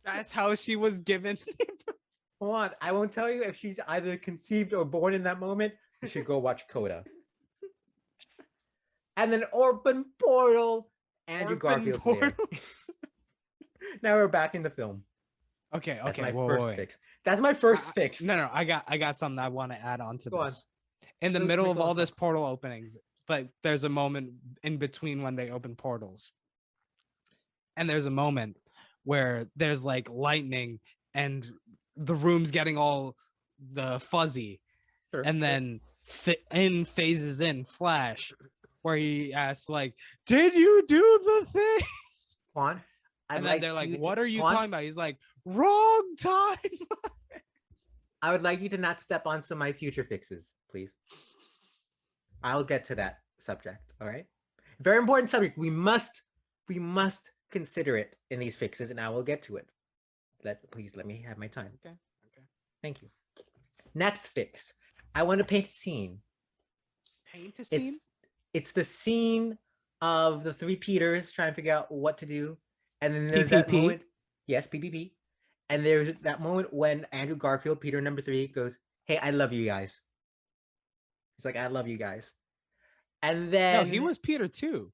That's how she was given. Hold on, I won't tell you if she's either conceived or born in that moment. You should go watch Coda. And then open portal. Andrew Garfield's there. Now we're back in the film. Okay. That's my first fix. That's my first fix. No, I got something I want to add on to this. In the Let's middle of all this portal openings, but there's a moment in between when they open portals. And there's a moment where there's like lightning and the room's getting all the fuzzy. Sure. And then phases in Flash, where he asks like, did you do the thing? Juan, and then they're like, what are you talking about? He's like, wrong time. I would like you to not step on some of my future fixes, please. I'll get to that subject. All right. Very important subject. We must consider it in these fixes, and I will get to it. Please let me have my time. Okay. Thank you. Next fix. I want to paint a scene. Paint a scene? It's the scene of the three Peters trying to figure out what to do. And then there's that moment. Yes, PPP. And there's that moment when Andrew Garfield, Peter number 3, goes, hey, I love you guys. He's like, I love you guys. And then... No, he was Peter 2.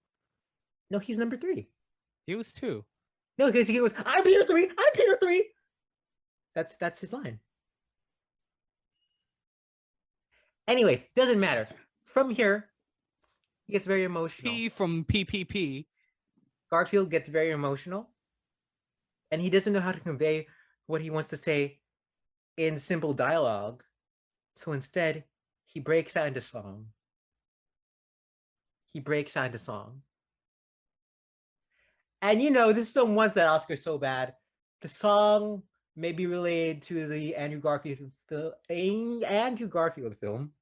No, he's number 3. He was 2. No, because he goes, I'm Peter 3. I'm Peter 3. That's his line. Anyways, doesn't matter. From here, he gets very emotional. P from PPP. Garfield gets very emotional. And he doesn't know how to convey what he wants to say in simple dialogue. So instead, he breaks out into song. he breaks out into song. And you know, this film wants that Oscar so bad. The song may be related to the Andrew Garfield film,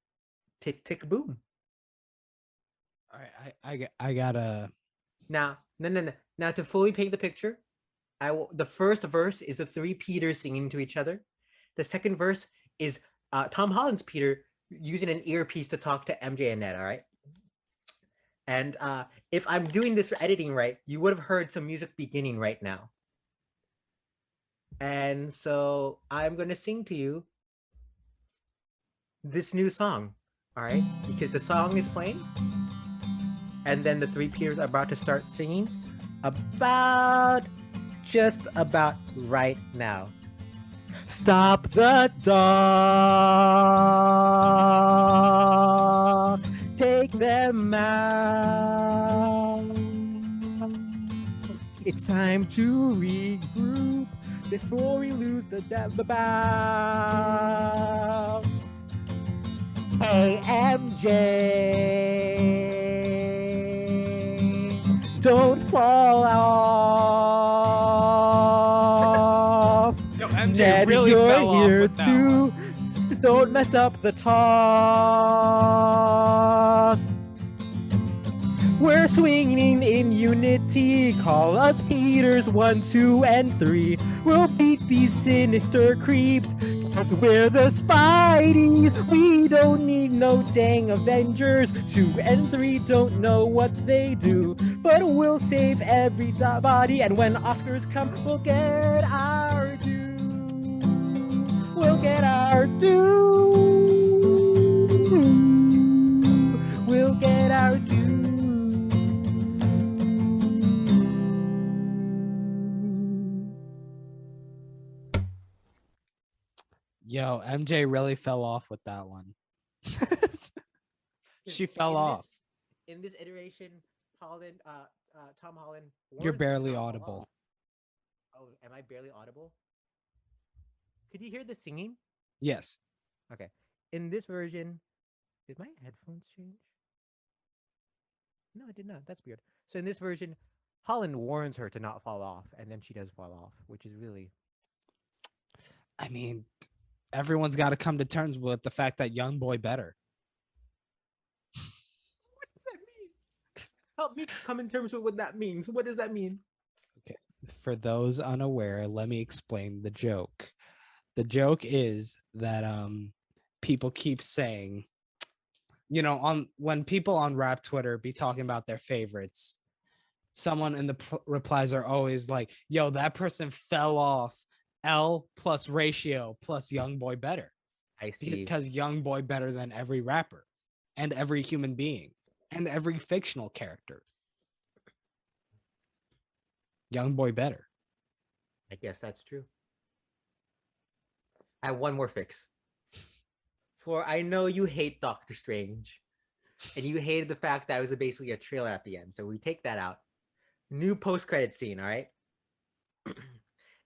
Tick Tick Boom. All right, I gotta. Now, no. Now, to fully paint the picture, the first verse is the three Peters singing to each other. The second verse is Tom Holland's Peter using an earpiece to talk to MJ and Ned. All right. And if I'm doing this editing right, you would have heard some music beginning right now. And so I'm going to sing to you this new song, all right? Because the song is playing, and then the three Peters are about to start singing just about right now. Stop the dog. Take them out. It's time to regroup before we lose the bout. Hey, MJ, don't fall off. Yo, MJ Ned, really you're fell off here with that too. one. Don't mess up the toss. We're swinging in unity. Call us Peters 1, 2, and 3. We'll beat these sinister creeps. Cause we're the Spideys. We don't need no dang Avengers. 2 and 3 don't know what they do. But we'll save everybody. And when Oscars come, we'll get our due. We'll get our due. We'll get our due. Yo, MJ really fell off with that one. She fell off. In this iteration, Tom Holland. You're barely audible. Oh, am I barely audible? Could you hear the singing? Yes. Okay. In this version, did my headphones change? No, I did not. That's weird. So in this version, Holland warns her to not fall off, and then she does fall off, which is really. I mean, everyone's got to come to terms with the fact that young boy better. What does that mean? Help me come in terms with what that means. What does that mean? Okay. For those unaware, let me explain the joke. The joke is that people keep saying, you know, when people on rap Twitter be talking about their favorites, someone in the replies are always like, yo, that person fell off L plus ratio plus young boy better. I see. Because young boy better than every rapper and every human being and every fictional character. Young boy better. I guess that's true. I have one more fix. For I know you hate Doctor Strange, and you hated the fact that it was basically a trailer at the end. So we take that out. New post-credit scene, all right?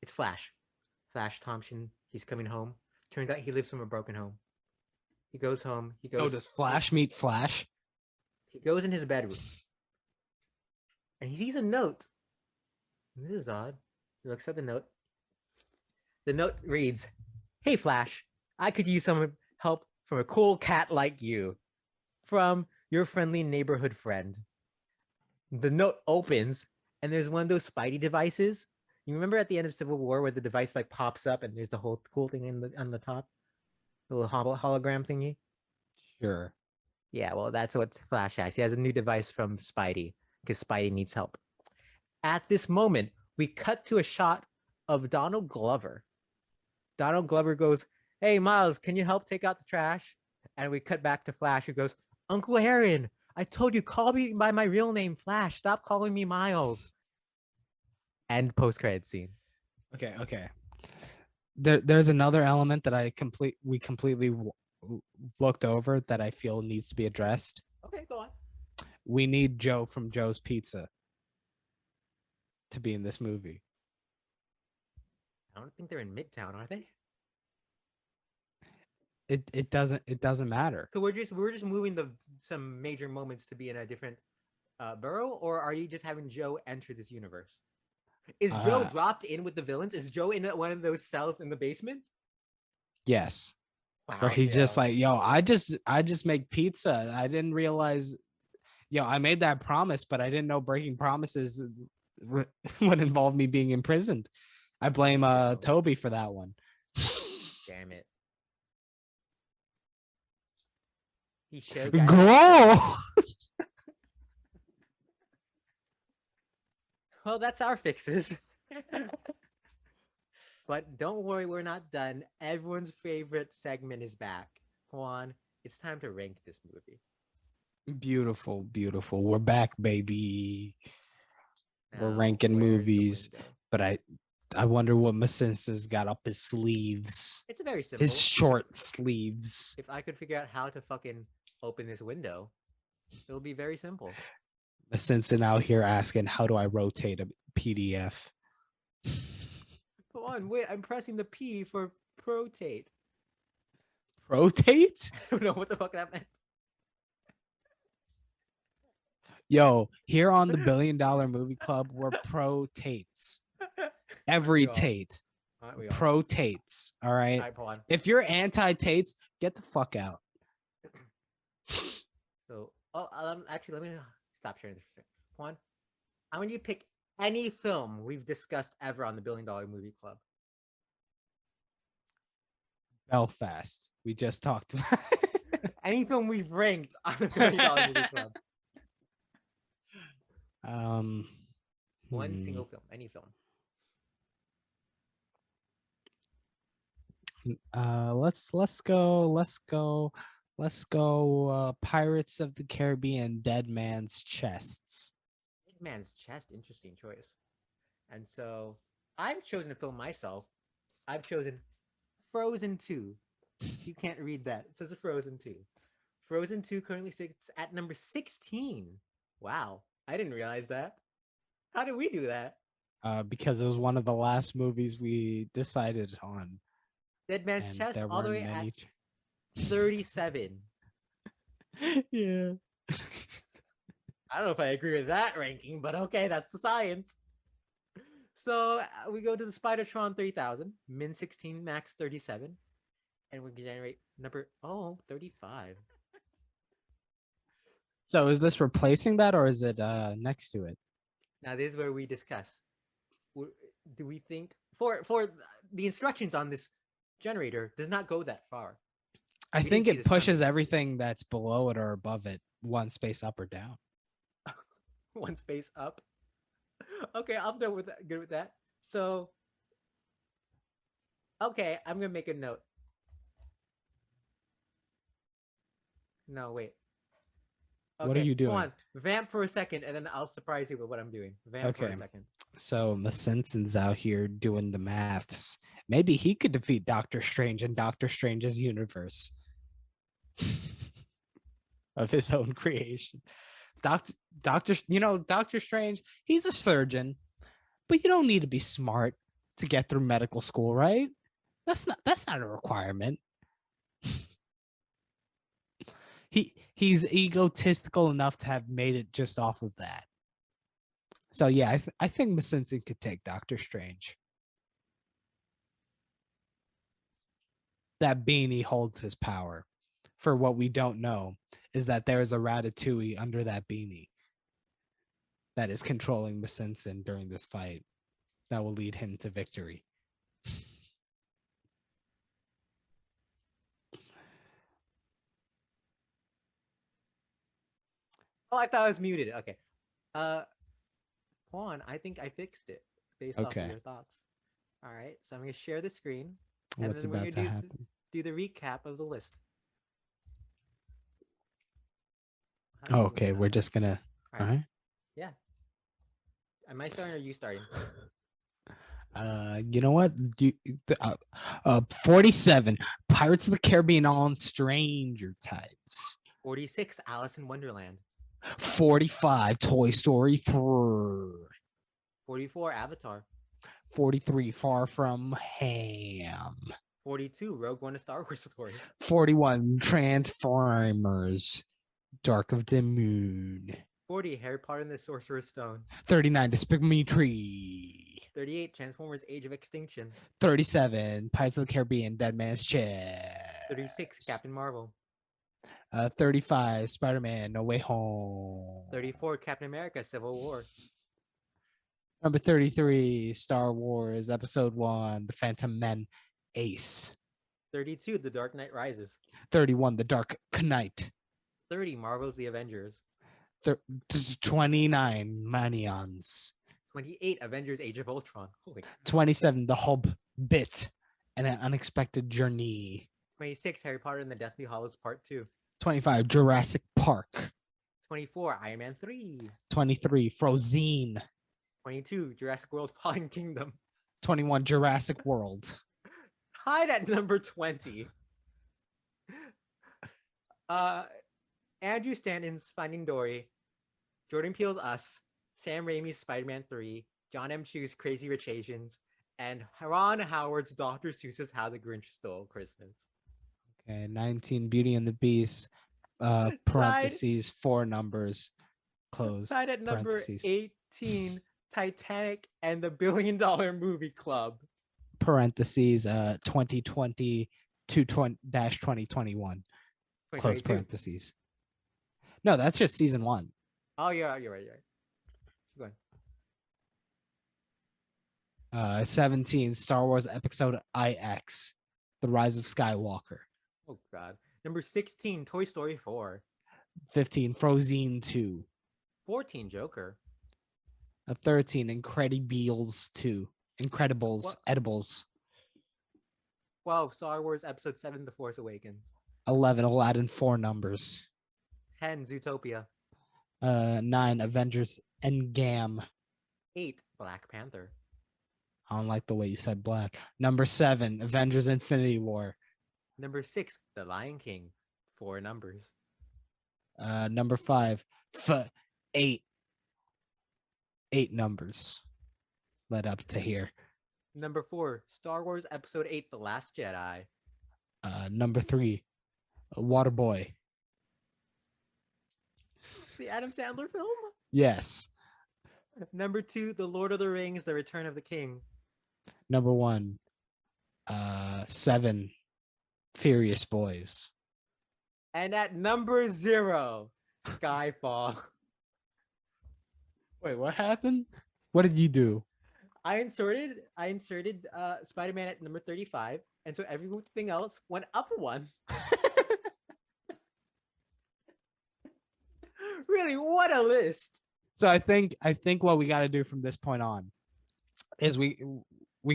It's Flash. Flash Thompson, he's coming home. Turns out he lives from a broken home. He goes home. Oh, does Flash meet Flash? He goes in his bedroom. And he sees a note. This is odd. He looks at the note. The note reads, "Hey, Flash, I could use some help from a cool cat like you. From your friendly neighborhood friend." The note opens, and there's one of those Spidey devices. You remember at the end of Civil War where the device like pops up and there's the whole cool thing on the top? The little hologram thingy? Sure. Yeah, well, that's what Flash has. He has a new device from Spidey because Spidey needs help. At this moment, we cut to a shot of Donald Glover. Donald Glover goes, "Hey, Miles, can you help take out the trash?" And we cut back to Flash, who goes, "Uncle Aaron, I told you, call me by my real name, Flash. Stop calling me Miles." End post-credit scene. Okay. There's another element that we completely looked over that I feel needs to be addressed. Okay, go on. We need Joe from Joe's Pizza to be in this movie. I don't think they're in Midtown, are they? It doesn't matter. So we're just moving some major moments to be in a different Burrow, or are you just having Joe enter this universe? Is Joe Uh, dropped in with the villains? Is Joe in one of those cells in the basement? yes. Where Wow, he's just yeah. like, yo, I just make pizza. I didn't realize, I made that promise, but I didn't know breaking promises would involve me being imprisoned. I blame Joe. Toby for that one. Damn it. He show got it. Girl. Well, that's our fixes. But don't worry, we're not done. Everyone's favorite segment is back. Juan, it's time to rank this movie. Beautiful, beautiful. We're back, baby. We're Now, ranking where's the movies, window? but I wonder what Masinsa's got up his sleeves. It's very simple. His short sleeves. If I could figure out how to fucking open this window, it'll be very simple. Masinsa out here asking, how do I rotate a PDF? Come on, wait, I'm pressing the P for protate. Rotate? I don't know what the fuck that meant. Yo, here on the $1 Billion Movie Club, we're pro Tates. Every Tate. Pro Tates. All right. All right, if you're anti Tates, get the fuck out. So, actually, let me stop sharing this for a second. Juan, I want you to pick any film we've discussed ever on the $1 Billion Movie Club. Belfast. We just talked about any film we've ranked on the $1 Billion Movie Club. One single film, any film. Let's go Pirates of the Caribbean, Dead Man's Chests. Dead Man's Chest, interesting choice. And so I've chosen a film myself. I've chosen Frozen 2. You can't read that. It says Frozen 2. Frozen 2 currently sits at number 16. Wow. I didn't realize that. How did we do that? Because it was one of the last movies we decided on. Dead Man's Chest all the way at 37. Yeah. I don't know if I agree with that ranking, but okay, that's the science. So we go to the Spider-Tron 3000, min 16, max 37, and we generate number 35. So is this replacing that, or is it next to it? Now this is where we discuss. Do we think for the instructions on this generator does not go that far? I think it pushes everything that's below it or above it one space up or down. One space up. Okay, I'm done with that. Good with that. So, okay, I'm gonna make a note. No, wait. Okay, what are you doing? Come on, vamp for a second, and then I'll surprise you with what I'm doing. Vamp for a second. So Masinsen's out here doing the maths. Maybe he could defeat Doctor Strange in Doctor Strange's universe of his own creation. Doctor Strange, he's a surgeon, but you don't need to be smart to get through medical school, right? That's not a requirement. He's egotistical enough to have made it just off of that. So yeah, I think Masinsen could take Doctor Strange. That beanie holds his power. For what we don't know is that there is a Ratatouille under that beanie that is controlling Masinsen during this fight that will lead him to victory. Oh, I thought I was muted. Okay. Juan, I think I fixed it based off of your thoughts. All right, so I'm going to share the screen. And What's about to happen? Do the recap of the list. Okay, we're just going to... All right. Yeah. Am I starting or are you starting? You know what? 47, Pirates of the Caribbean on Stranger Tides. 46, Alice in Wonderland. 45, Toy Story 3. 44, Avatar. 43, Far From Ham. 42, Rogue One: A Star Wars Story. 41, Transformers, Dark of the Moon. 40, Harry Potter and the Sorcerer's Stone. 39, Despicable Me 3. 38, Transformers Age of Extinction. 37, Pirates of the Caribbean, Dead Man's Chest. 36, Captain Marvel. 35, Spider-Man, No Way Home. 34, Captain America Civil War. Number 33, Star Wars Episode 1, The Phantom Menace. 32, The Dark Knight Rises. 31, The Dark Knight. 30, Marvel's The Avengers. 29, Manions. 28, Avengers Age of Ultron. Holy crap. 27, The Hobbit, and an Unexpected Journey. 26, Harry Potter and the Deathly Hallows Part 2. 25, Jurassic Park. 24, Iron Man 3. 23, Frozen. 22, Jurassic World Fallen Kingdom. 21, Jurassic World. Tied at number 20. Andrew Stanton's Finding Dory. Jordan Peele's Us. Sam Raimi's Spider-Man 3. John M. Chu's Crazy Rich Asians. And Ron Howard's Dr. Seuss's How the Grinch Stole Christmas. Okay, 19, Beauty and the Beast. Parentheses, 4 numbers. Close. Tied at number 18, Titanic and the $1 Billion Movie Club. Parentheses, 2020 to 2021. Close parentheses. No, that's just season 1. Oh, you're right. You're right. Keep going. 17, Star Wars Episode IX, The Rise of Skywalker. Oh, God. Number 16, Toy Story 4. 15, Frozen 2. 14, Joker. 13, Incredibles 2. Incredibles, What? Edibles. 12, Star Wars Episode 7, The Force Awakens. 11, Aladdin, 4 numbers. 10, Zootopia. 9, Avengers Endgame. 8, Black Panther. I don't like the way you said black. Number 7, Avengers Infinity War. Number 6, The Lion King. 4 numbers. Number 5, 8 numbers led up to here. Number 4, Star Wars Episode 8, The Last Jedi. Number 3, Waterboy. The Adam Sandler film? Yes. Number 2, The Lord of the Rings, The Return of the King. Number 1, 7, Furious Boys. And at number 0, Skyfall. Wait, what happened? What did you do? I inserted Spider-Man at number 35, and so everything else went up 1. Really, what a list. So I think what we got to do from this point on is we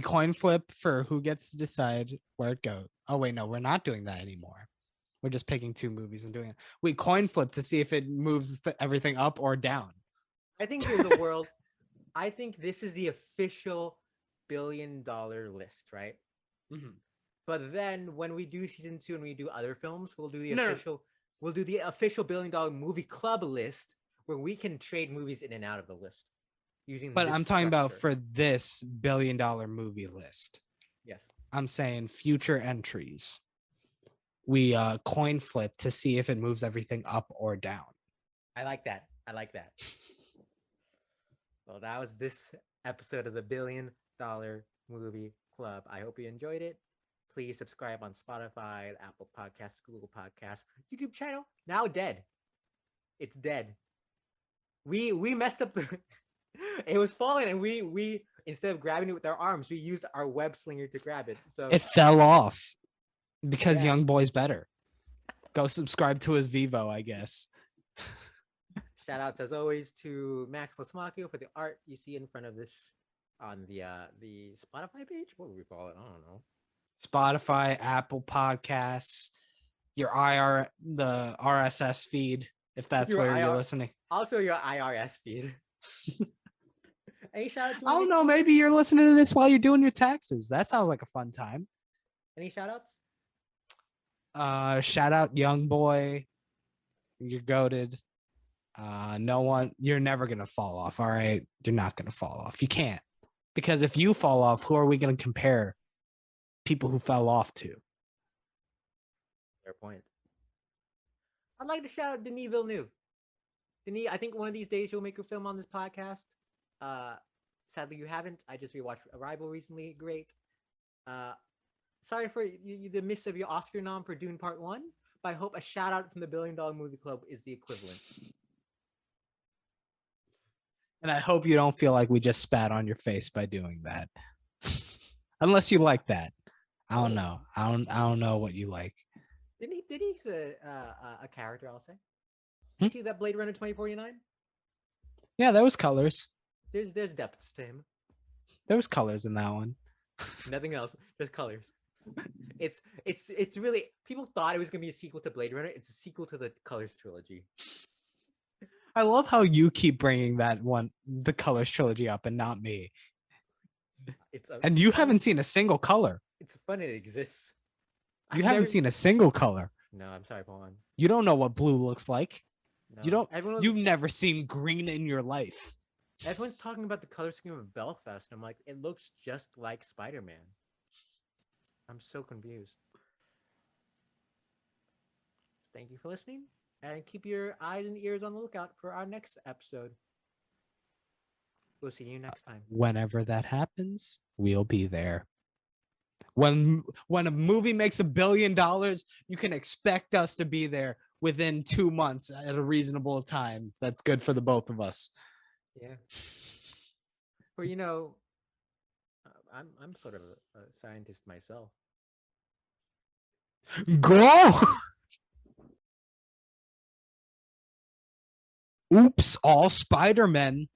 coin flip for who gets to decide where it goes. Oh wait, no, we're not doing that anymore. We're just picking 2 movies and doing it. We coin flip to see if it moves everything up or down. I think there's a world. I think this is the official $1 billion list, right? Mm-hmm. But then when we do season 2 and we do other films, we'll do the No. official. We'll do the official $1 billion movie club list where we can trade movies in and out of the list using. But this I'm talking about structure. for this $1 billion movie list. Yes. I'm saying future entries. We coin flip to see if it moves everything up or down. I like that. Well, that was this episode of the $1 Billion Movie Club. I hope you enjoyed it. Please subscribe on Spotify, Apple Podcasts, Google Podcasts, YouTube channel. Now dead. It's dead. We messed up the. It was falling, and we instead of grabbing it with our arms, we used our web slinger to grab it. So It fell off because Yeah. Young Boy's better. Go subscribe to his Vivo, I guess. shout outs as always to Max Lasmacchio for the art you see in front of this on the Spotify page. What would we call it? I don't know. Spotify, Apple Podcasts, the RSS feed, if that's Your where you're IR listening. Also, your IRS feed. Any shout outs? I don't know. Maybe you're listening to this while you're doing your taxes. That sounds like a fun time. Any shout outs? Shout out Young Boy. You're goated. You're never gonna fall off. All right, you're not gonna fall off. You can't, because if you fall off, who are we gonna compare people who fell off to? Fair point. I'd like to shout out Denis Villeneuve. Denise, I think one of these days you'll make a film on this podcast. Sadly, you haven't. I just rewatched Arrival recently. Great. Sorry for the miss of your Oscar nom for Dune Part 1, but I hope a shout out from the $1 Billion Movie Club is the equivalent. And I hope you don't feel like we just spat on your face by doing that. Unless you like that. I don't know. I don't know what you like. Did he a character, I'll say? You see that Blade Runner 2049? Yeah, there was colors. There's depths to him. There was colors in that one. Nothing else. There's colors. It's really, people thought it was gonna be a sequel to Blade Runner. It's a sequel to the Colors trilogy. I love how you keep bringing that one, the Colors trilogy, up, and not me. And you haven't seen a single color. It's fun it exists. You haven't seen a single color. No, I'm sorry, Pawan. You don't know what blue looks like. No. You don't. You've never seen green in your life. Everyone's talking about the color scheme of Belfast. And I'm like, it looks just like Spider-Man. I'm so confused. Thank you for listening, and keep your eyes and ears on the lookout for our next episode. We'll see you next time. Whenever that happens, we'll be there. When a movie makes $1 billion, you can expect us to be there within 2 months at a reasonable time. That's good for the both of us. Yeah. Or you know, I'm sort of a scientist myself. Go. Oops, all Spider-Men.